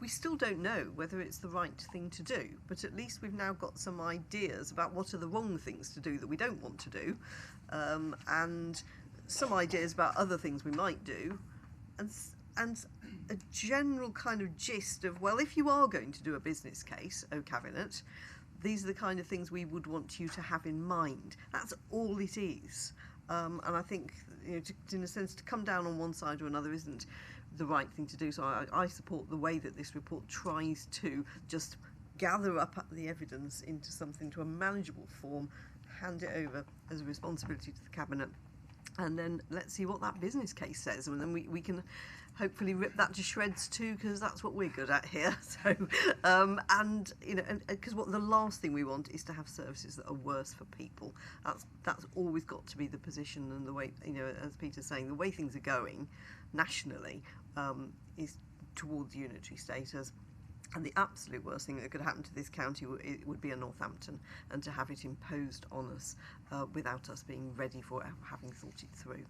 we still don't know whether it's the right thing to do, but at least we've now got some ideas about what are the wrong things to do that we don't want to do, and some ideas about other things we might do, and a general kind of gist of, well, if you are going to do a business case, Cabinet, these are the kind of things we would want you to have in mind. That's all it is. And I think, in a sense, to come down on one side or another isn't the right thing to do. So I support the way that this report tries to just gather up the evidence into something to a manageable form, hand it over as a responsibility to the Cabinet, and then let's see what that business case says, and then we can hopefully rip that to shreds too, because that's what we're good at here. So, and because what the last thing we want is to have services that are worse for people. That's always got to be the position, and the way, as Peter's saying, the way things are going nationally is towards unitary status. And the absolute worst thing that could happen to this county would be a Northampton, and to have it imposed on us without us being ready for it, having thought it through.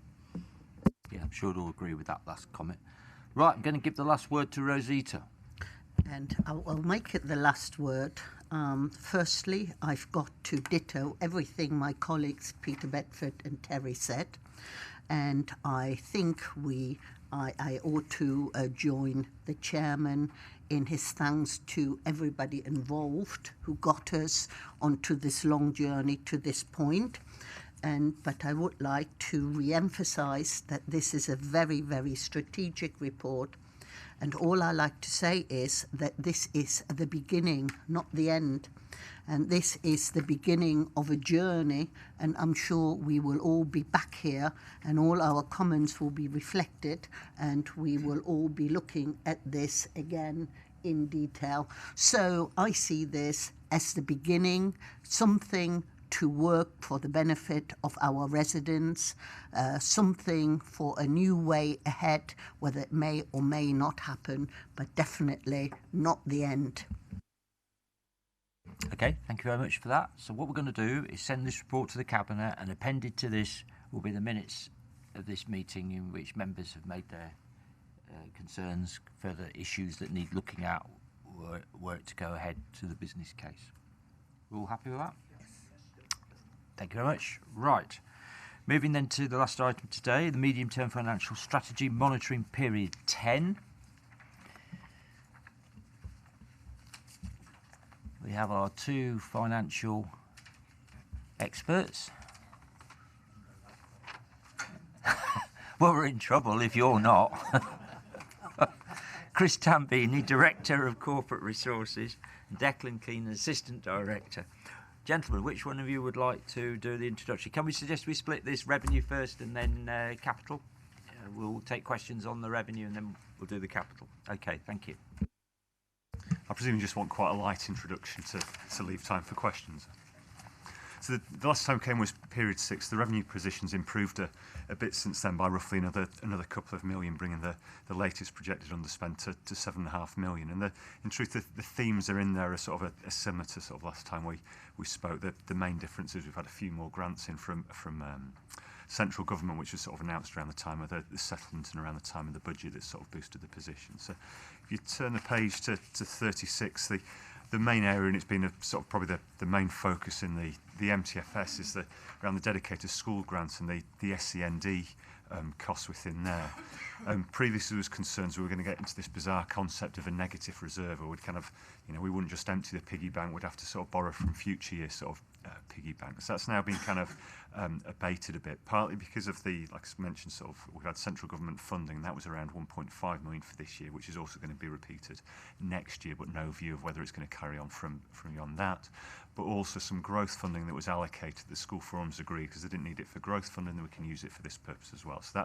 Yeah, I'm sure you'll agree with that last comment. Right, I'm going to give the last word to Rosita. And I'll make it the last word. Firstly, I've got to ditto everything my colleagues Peter Bedford and Terry said, and I think I ought to join the chairman in his thanks to everybody involved who got us onto this long journey to this point. But I would like to re-emphasise that this is a very, very strategic report, and all I like to say is that this is the beginning, not the end. And this is the beginning of a journey, and I'm sure we will all be back here and all our comments will be reflected, and we will all be looking at this again in detail. So I see this as the beginning, something to work for the benefit of our residents, something for a new way ahead, whether it may or may not happen, but definitely not the end. Okay, thank you very much for that. So what we're going to do is send this report to the Cabinet, and appended to this will be the minutes of this meeting in which members have made their concerns, further issues that need looking at, were it to go ahead to the business case. We're all happy with that? Yes. Thank you very much. Right. Moving then to the last item today, the Medium-Term Financial Strategy Monitoring Period 10. We have our two financial experts. Well, we're in trouble if you're not. Chris Tambini, Director of Corporate Resources, and Declan Keane, Assistant Director. Gentlemen, which one of you would like to do the introduction? Can we suggest we split this revenue first and then capital? We'll take questions on the revenue and then we'll do the capital. Okay, thank you. I presume you just want quite a light introduction to leave time for questions. So the last time came was period 6. The revenue position's improved a bit since then by roughly another couple of million, bringing the latest projected underspend to 7.5 million. And in truth, the themes are in there are sort of a similar to sort of last time we spoke. The main difference is we've had a few more grants in from central government, which was sort of announced around the time of the settlement and around the time of the budget, that sort of boosted the position. So if you turn the page to 36, the main area, and it's been sort of probably the main focus in the MTFS, is around the dedicated school grants and the SEND costs within there. Previously there was concerns we were going to get into this bizarre concept of a negative reserve, or we'd kind of, we wouldn't just empty the piggy bank, we'd have to sort of borrow from future years sort of piggy banks. That's now been kind of abated a bit, partly because of the, like I mentioned, sort of we've had central government funding, that was around 1.5 million for this year, which is also going to be repeated next year, but no view of whether it's going to carry on from beyond that. But also some growth funding that was allocated. The school forums agreed, because they didn't need it for growth funding, that we can use it for this purpose as well. So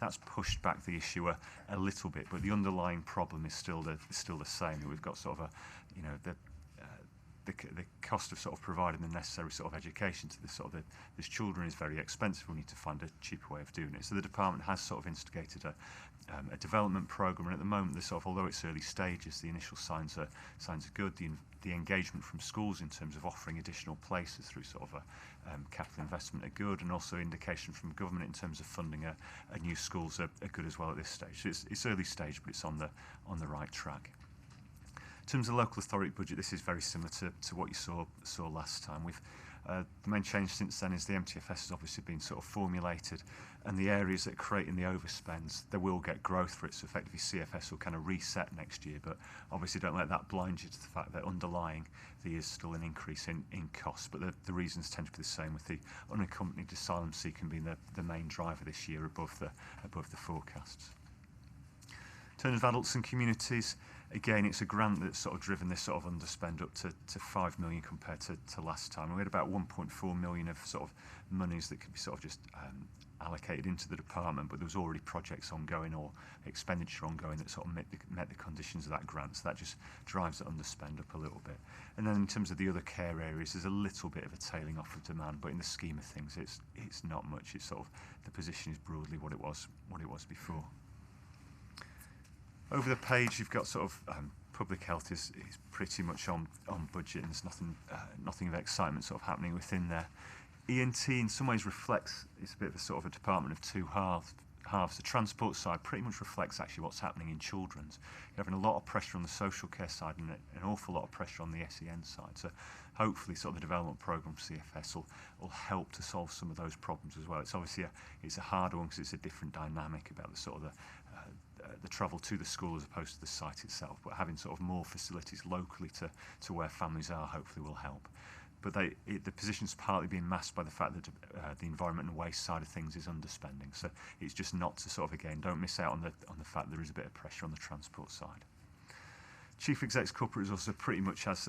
that's pushed back the issue a little bit, but the underlying problem is still the same. That we've got sort of the cost of sort of providing the necessary sort of education to this children is very expensive. We need to find a cheaper way of doing it. So the department has sort of instigated a development program, and at the moment, although it's early stages, the initial signs are good. The engagement from schools in terms of offering additional places through sort of a capital investment are good, and also indication from government in terms of funding a new schools are good as well at this stage. So it's early stage, but it's on the right track. In terms of local authority budget, this is very similar to what you saw last time. The main change since then is the MTFS has obviously been sort of formulated, and the areas that are creating the overspends, they will get growth for it. So effectively CFS will kind of reset next year, but obviously don't let that blind you to the fact that underlying there is still an increase in costs, but the reasons tend to be the same, with the unaccompanied asylum seeking being the main driver this year above the forecasts. In terms of adults and communities, again, it's a grant that's sort of driven this sort of underspend up to 5 million compared to last time. We had about 1.4 million of sort of monies that could be sort of just allocated into the department, but there was already projects ongoing or expenditure ongoing that sort of met the conditions of that grant, so that just drives the underspend up a little bit. And then in terms of the other care areas, there's a little bit of a tailing off of demand, but in the scheme of things, it's not much. It's sort of, the position is broadly what it was before. Over the page, you've got sort of public health is pretty much on budget, and there's nothing of excitement sort of happening within there. ENT in some ways reflects, it's a bit of a sort of a department of two halves. The transport side pretty much reflects actually what's happening in children's. You're having a lot of pressure on the social care side and an awful lot of pressure on the SEN side. So hopefully sort of the development programme CFS will help to solve some of those problems as well. It's obviously it's a harder one because it's a different dynamic about the sort of the travel to the school as opposed to the site itself, but having sort of more facilities locally to where families are hopefully will help. But the position's partly being masked by the fact that the environment and waste side of things is underspending. So it's just not to sort of, again, don't miss out on the fact there is a bit of pressure on the transport side. Chief Exec's corporate resources are pretty much as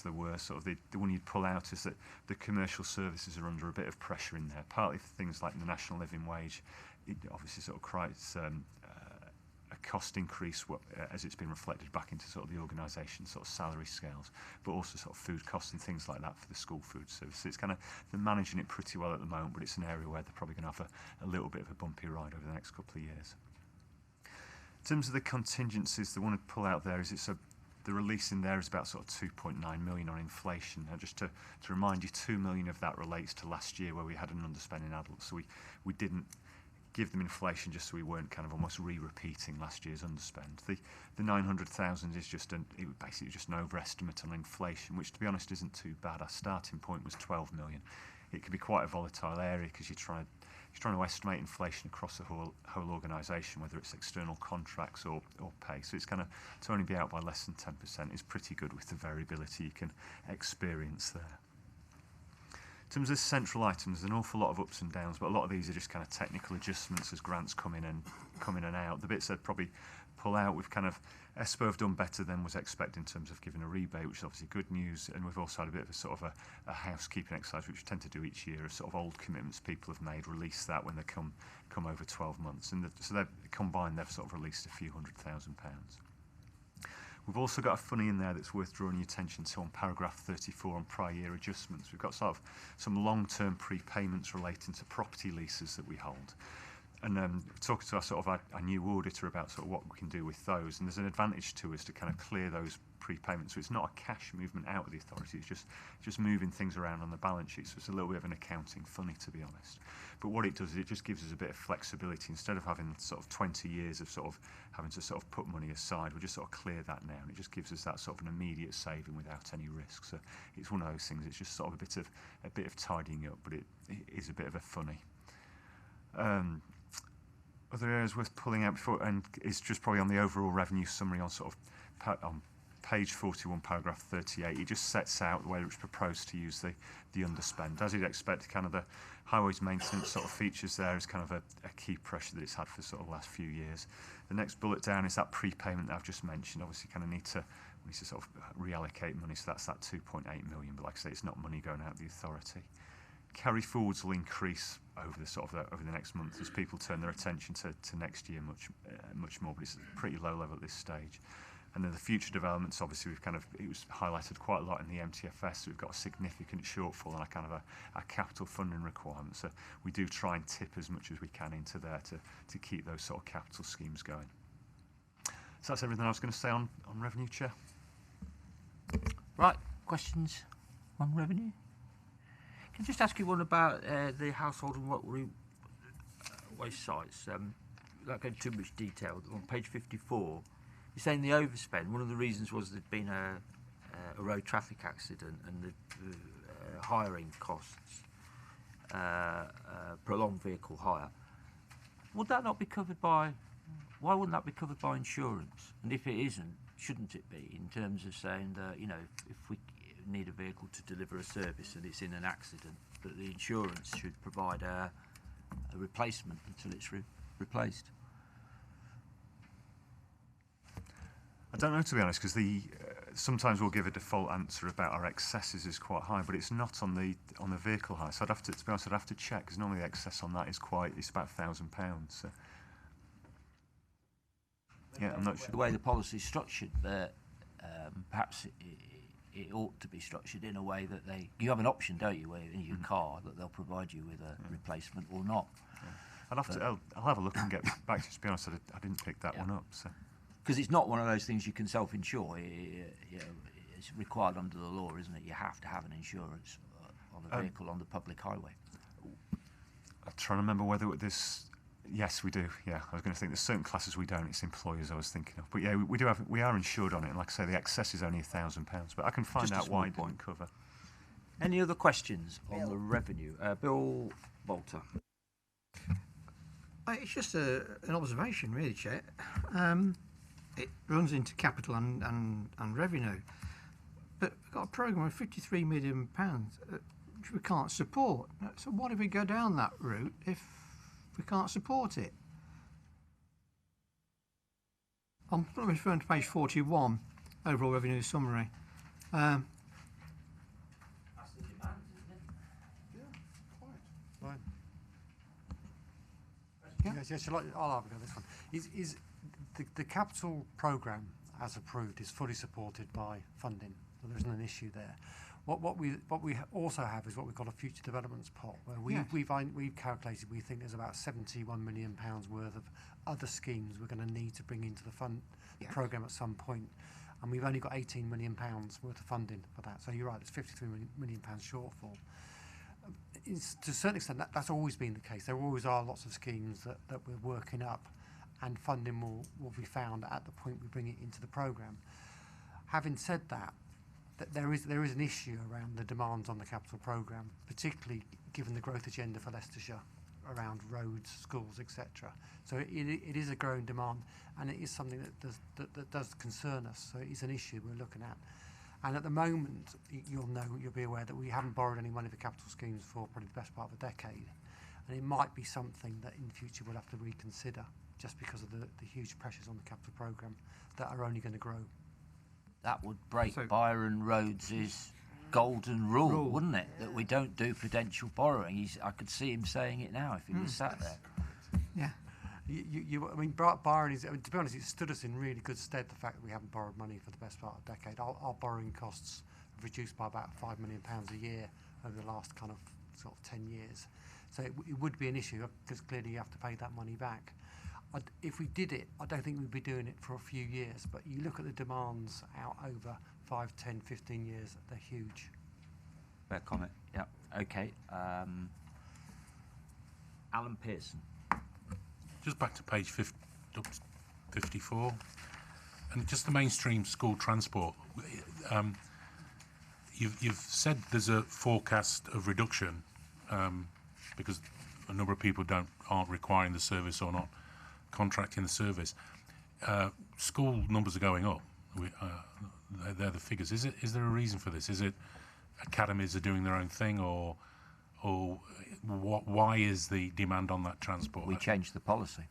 there were. Sort of the one you'd pull out is that the commercial services are under a bit of pressure in there, partly for things like the national living wage. It obviously sort of creates a cost increase as it's been reflected back into sort of the organisation sort of salary scales, but also sort of food costs and things like that for the school food service. It's kind of, they're managing it pretty well at the moment, but it's an area where they're probably going to have a little bit of a bumpy ride over the next couple of years. In terms of the contingencies, the one to pull out there is the release in there is about sort of 2.9 million on inflation. Now, just to remind you, 2 million of that relates to last year where we had an underspend in adults, so we didn't give them inflation just so we weren't kind of almost repeating last year's underspend. The 900,000 is basically just an overestimate on inflation, which to be honest isn't too bad. Our starting point was 12 million. It can be quite a volatile area because you're trying to estimate inflation across the whole organisation, whether it's external contracts or pay. So it's kind of, to only be out by less than 10% is pretty good with the variability you can experience there. In terms of central items, there's an awful lot of ups and downs, but a lot of these are just kind of technical adjustments as grants come in and out. The bits that probably pull out, we've kind of, ESPO have done better than was expected in terms of giving a rebate, which is obviously good news, and we've also had a bit of a sort of a housekeeping exercise, which we tend to do each year, of sort of old commitments people have made, release that when they come over 12 months, and so they've combined, they've sort of released a few £100,000. We've also got a funny in there that's worth drawing your attention to on paragraph 34 on prior year adjustments. We've got sort of some long-term prepayments relating to property leases that we hold. And talking to our new auditor about sort of what we can do with those, and there's an advantage to us to kind of clear those prepayments. So it's not a cash movement out of the authority, it's just moving things around on the balance sheet. So it's a little bit of an accounting funny, to be honest. But what it does is it just gives us a bit of flexibility. Instead of having sort of 20 years of sort of having to sort of put money aside, we just sort of clear that now, and it just gives us that sort of an immediate saving without any risk. So it's one of those things. It's just sort of a bit of tidying up, but it is a bit of a funny. other areas worth pulling out before, and it's just probably on the overall revenue summary on sort of on page 41, paragraph 38. It just sets out the way it's proposed to use the underspend. As you'd expect, kind of the highways maintenance sort of features there is kind of a key pressure that it's had for sort of the last few years. The next bullet down is that prepayment that I've just mentioned. Obviously, kind of need to sort of reallocate money, so that's that 2.8 million. But like I say, it's not money going out of the authority. Carry forwards will increase over the next month as people turn their attention to next year much more. But it's a pretty low level at this stage. And then the future developments, obviously, it was highlighted quite a lot in the MTFS. So we've got a significant shortfall on a capital funding requirement. So we do try and tip as much as we can into there to keep those sort of capital schemes going. So that's everything I was going to say on revenue, Chair. Right, questions on revenue? Can I just ask you one about the household and waste sites? Without going into too much detail, on page 54, you're saying the overspend, one of the reasons was there'd been a road traffic accident and the hiring costs, prolonged vehicle hire. Would that not be covered by, why wouldn't that be covered by insurance? And if it isn't, shouldn't it be, in terms of saying that, if we need a vehicle to deliver a service and it's in an accident, that the insurance should provide a replacement until it's replaced? I don't know, to be honest, because sometimes we'll give a default answer about our excesses is quite high, but it's not on the vehicle hire. So to be honest, I'd have to check, because normally the excess on that is it's about £1,000. So. Yeah, I'm not sure. The way the policy is structured, that perhaps it ought to be structured in a way that you have an option, don't you, where in your car that they'll provide you with a replacement or not. Yeah. I'll have a look and get back to you. To be honest, I didn't pick that one up. So. Because it's not one of those things you can self-insure. It's required under the law, isn't it? You have to have an insurance on a vehicle on the public highway. I'm trying to remember whether this. Yes, we do. Yeah, I was going to think there's certain classes we don't. It's employers I was thinking of. But yeah, we are insured on it. And like I say, the excess is only £1,000. But I can find out why it didn't cover. Any other questions on the revenue? Bill Bolter. It's just an observation, really, Chair. It runs into capital and revenue. But we've got a programme of £53 million which we can't support. So what if we go down that route if we can't support it? I'm referring to page 41, overall revenue summary. That's the demand, isn't it? Yeah, quite. Right. Yes, I'll have a go at this one. Is the capital programme, as approved, is fully supported by funding, so there isn't an issue there. What we also have is what we call a future developments pot, where we've calculated we think there's about £71 million worth of other schemes we're going to need to bring into the programme at some point, and we've only got £18 million worth of funding for that. So you're right, there's £53 million shortfall. To a certain extent, that's always been the case. There always are lots of schemes that we're working up, and funding will be found at the point we bring it into the programme. Having said that, there is an issue around the demands on the capital programme, particularly given the growth agenda for Leicestershire around roads, schools, etc. So it is a growing demand, and it is something that does concern us. So it is an issue we're looking at. And at the moment, you'll be aware that we haven't borrowed any money for capital schemes for probably the best part of a decade. And it might be something that in the future we'll have to reconsider, just because of the huge pressures on the capital programme that are only going to grow. That would break Byron Rhodes's golden rule, wouldn't it? That we don't do prudential borrowing. I could see him saying it now if he was sat there. Yeah. Byron is, to be honest, it stood us in really good stead, the fact that we haven't borrowed money for the best part of a decade. Our borrowing costs have reduced by about £5 million a year over the last kind of sort of 10 years. So it would be an issue, because clearly you have to pay that money back. If we did it, I don't think we'd be doing it for a few years, but you look at the demands out over 5, 10, 15 years, they're huge. Fair comment, yeah. Okay. Alan Pearson. Just back to page 54, and just the mainstream school transport. You've said there's a forecast of reduction because a number of people aren't requiring the service or not. contracting the service. School numbers are going up. They're the figures. Is there a reason for this? Is it academies are doing their own thing, or why is the demand on that transport? We changed the policy.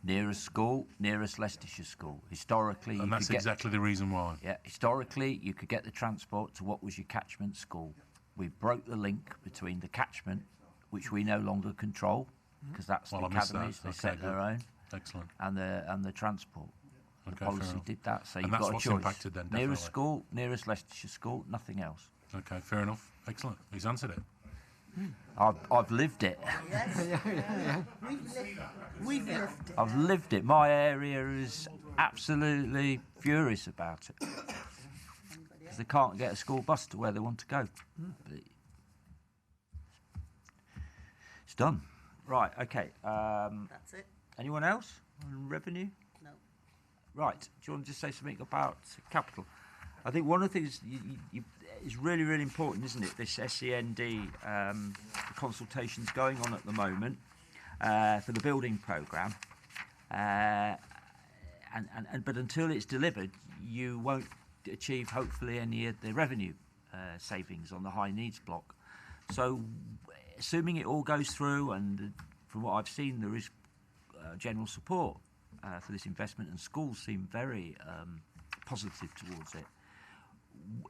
Nearest school, nearest Leicestershire school. Historically, and that's exactly the reason why. Yeah, historically, you could get the transport to what was your catchment school. We broke the link between the catchment, which we no longer control, because that's the academies. They set their own. Excellent. And the transport. The policy did that, so and you've that's got a what's choice. Impacted then, definitely. Nearest school, nearest Leicestershire school, nothing else. Okay, fair enough. Excellent. He's answered it. I've lived it. Yes. We've lived it. I've lived it. My area is absolutely furious about it because they can't get a school bus to where they want to go. But it's done. Right. Okay. That's it. Anyone else on revenue? No. Right. Do you want to just say something about capital? I think one of the things is really, really important, isn't it? This SEND consultation's going on at the moment for the building programme, but until it's delivered, you won't achieve hopefully any of the revenue savings on the high needs block. So, assuming it all goes through, and from what I've seen, there is general support for this investment, and schools seem very positive towards it.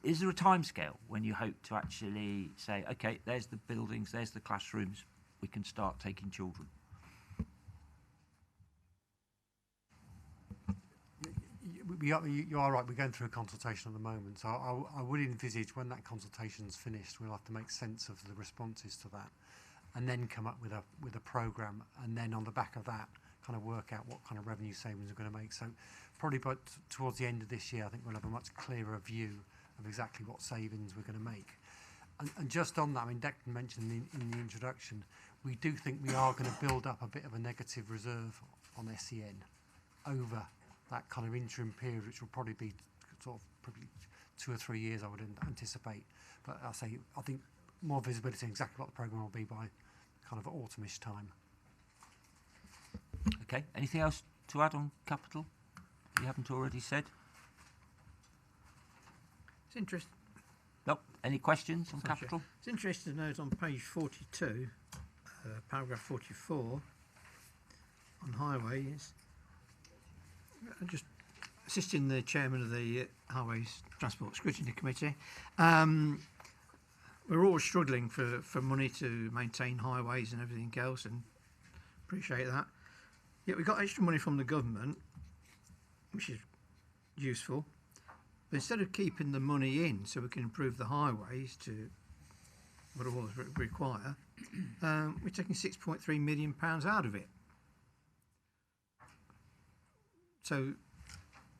Is there a timescale when you hope to actually say, okay, there's the buildings, there's the classrooms, we can start taking children? You are right, we're going through a consultation at the moment, so I would envisage when that consultation's finished, we'll have to make sense of the responses to that, and then come up with a programme, and then on the back of that, kind of work out what kind of revenue savings we're going to make. So probably towards the end of this year, I think we'll have a much clearer view of exactly what savings we're going to make. And just on that, I mean, Declan mentioned in the introduction, we do think we are going to build up a bit of a negative reserve on SEN over that kind of interim period, which will probably be sort of probably 2 or 3 years, I would anticipate. But I think more visibility on exactly what the programme will be by kind of autumnish time. Okay, anything else to add on capital you haven't already said? It's interesting. Nope. Any questions on capital? It's interesting to note on page 42, paragraph 44, on highways. I'm just assisting the chairman of the Highways Transport Scrutiny Committee. We're always struggling for money to maintain highways and everything else, and appreciate that. Yet we got extra money from the government, which is useful. But instead of keeping the money in so we can improve the highways to what all require, we're taking £6.3 million out of it. So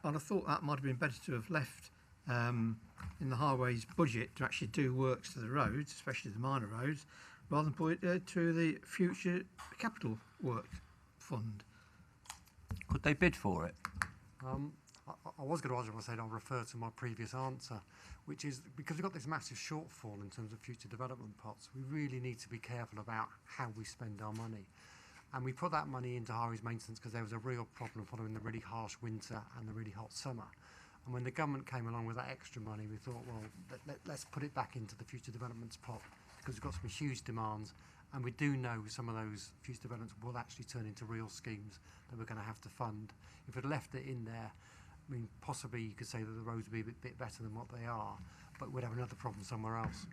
I'd have thought that might have been better to have left in the highways budget to actually do works to the roads, especially the minor roads, rather than put it to the future capital work fund. Could they bid for it? I was going to answer, I said I'll refer to my previous answer, which is because we've got this massive shortfall in terms of future development pots, we really need to be careful about how we spend our money. And we put that money into highways maintenance because there was a real problem following the really harsh winter and the really hot summer. And when the government came along with that extra money, we thought, well, let's put it back into the future developments pot because we've got some huge demands. And we do know some of those future developments will actually turn into real schemes that we're going to have to fund. If we'd left it in there, I mean, possibly you could say that the roads would be a bit better than what they are, but we'd have another problem somewhere else.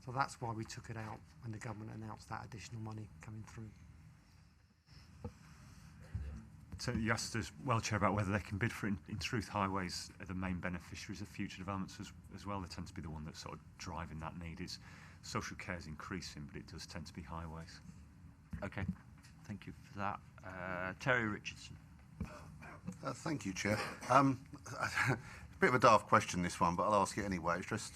So that's why we took it out when the government announced that additional money coming through. So you asked as well, Chair, about whether they can bid for it. In truth, highways are the main beneficiaries of future developments as well. They tend to be the one that's sort of driving that need. It's social care is increasing, but it does tend to be highways. Okay, thank you for that. Terry Richardson. Thank you, Chair. A bit of a daft question, this one, but I'll ask it anyway. It's just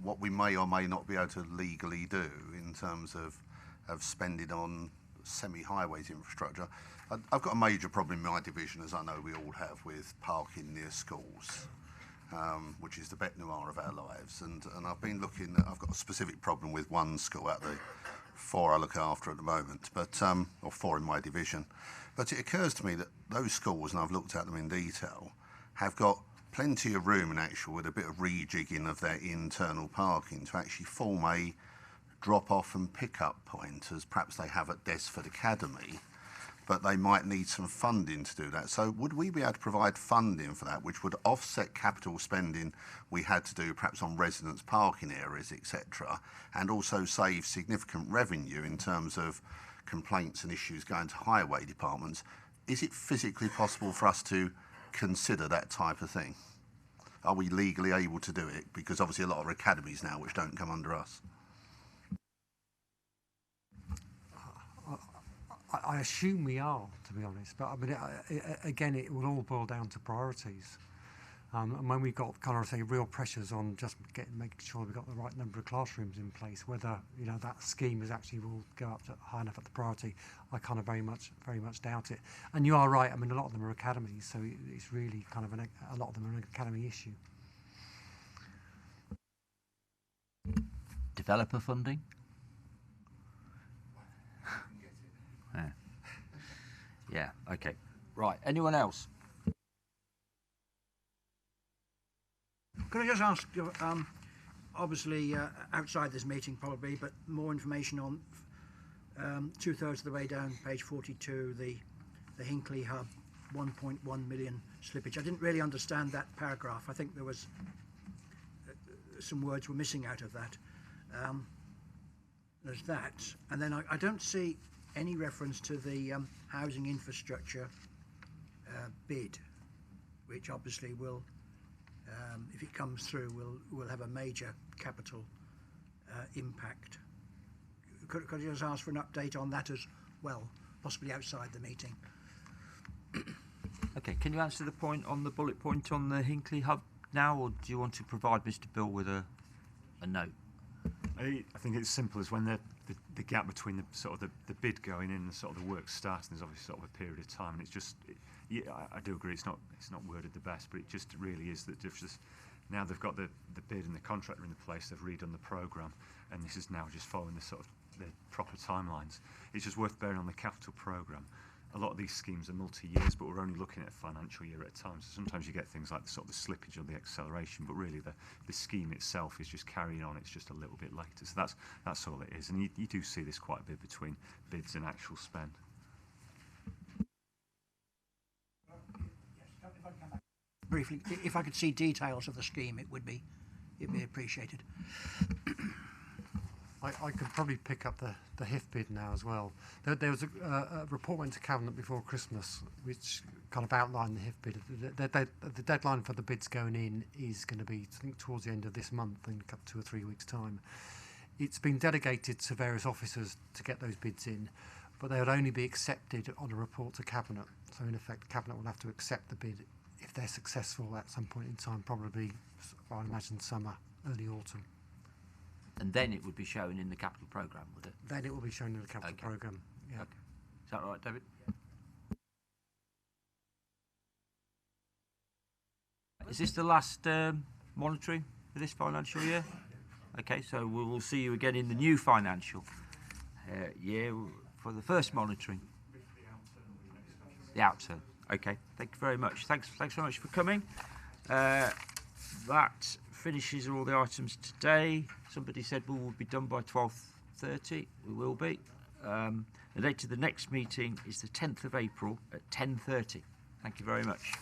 what we may or may not be able to legally do in terms of spending on semi-highways infrastructure. I've got a major problem in my division, as I know we all have, with parking near schools, which is the bête noire of our lives. And I've been looking, I've got a specific problem with one school out the 4 I look after at the moment, but or 4 in my division. But it occurs to me that those schools, and I've looked at them in detail, have got plenty of room in actual with a bit of rejigging of their internal parking to actually form a drop-off and pick-up point, as perhaps they have at Desford Academy, but they might need some funding to do that. So would we be able to provide funding for that, which would offset capital spending we had to do perhaps on residents' parking areas, etc., and also save significant revenue in terms of complaints and issues going to highway departments? Is it physically possible for us to consider that type of thing? Are we legally able to do it? Because obviously a lot of academies now which don't come under us. I assume we are, to be honest, but I mean, again, it will all boil down to priorities. And when we've got kind of say real pressures on just making sure we've got the right number of classrooms in place, whether that scheme is actually will go up to high enough at the priority, I kind of very much doubt it. And you are right. I mean, a lot of them are academies, so it's really kind of a lot of them are an academy issue. Developer funding. Yeah, okay. Right, anyone else? Could I just ask, obviously outside this meeting probably, but more information on 2/3 of the way down, page 42, the Hinckley Hub 1.1 million slippage. I didn't really understand that paragraph. I think there was some words were missing out of that. There's that. And then I don't see any reference to the housing infrastructure bid, which obviously will, if it comes through, will have a major capital impact. Could I just ask for an update on that as well, possibly outside the meeting? Okay, can you answer the point on the bullet point on the Hinckley Hub now, or do you want to provide Mr. Bill with a note? I think it's simple as when the gap between the sort of the bid going in and sort of the work starting, there's obviously sort of a period of time, and it's just yeah, I do agree it's not worded the best, but it just really is that just now they've got the bid and the contractor in the place, they've redone the programme, and this is now just following the sort of the proper timelines. It's just worth bearing on the capital programme. A lot of these schemes are multi-years, but we're only looking at a financial year at a time. So sometimes you get things like the sort of the slippage or the acceleration, but really the scheme itself is just carrying on. It's just a little bit later. So that's all it is. And you do see this quite a bit between bids and actual spend. Briefly, if I could see details of the scheme, it'd be appreciated. I could probably pick up the HIF bid now as well. There was a report went to Cabinet before Christmas which kind of outlined the HIF bid. The deadline for the bids going in is going to be, I think, towards the end of this month, in 2 or 3 weeks' time. It's been delegated to various officers to get those bids in, but they would only be accepted on a report to Cabinet. So in effect, Cabinet will have to accept the bid if they're successful at some point in time, probably, I imagine, summer, early autumn. And then it would be shown in the capital programme, would it? Then it will be shown in the capital programme, yeah. Okay. Is that right, David? Is this the last monitoring for this financial year? Okay, so we will see you again in the new financial year for the first monitoring. The outturn. Okay, thank you very much. Thanks very much for coming. That finishes all the items today. Somebody said we will be done by 12:30. We will be. The date of the next meeting is the 10th of April at 10:30. Thank you very much.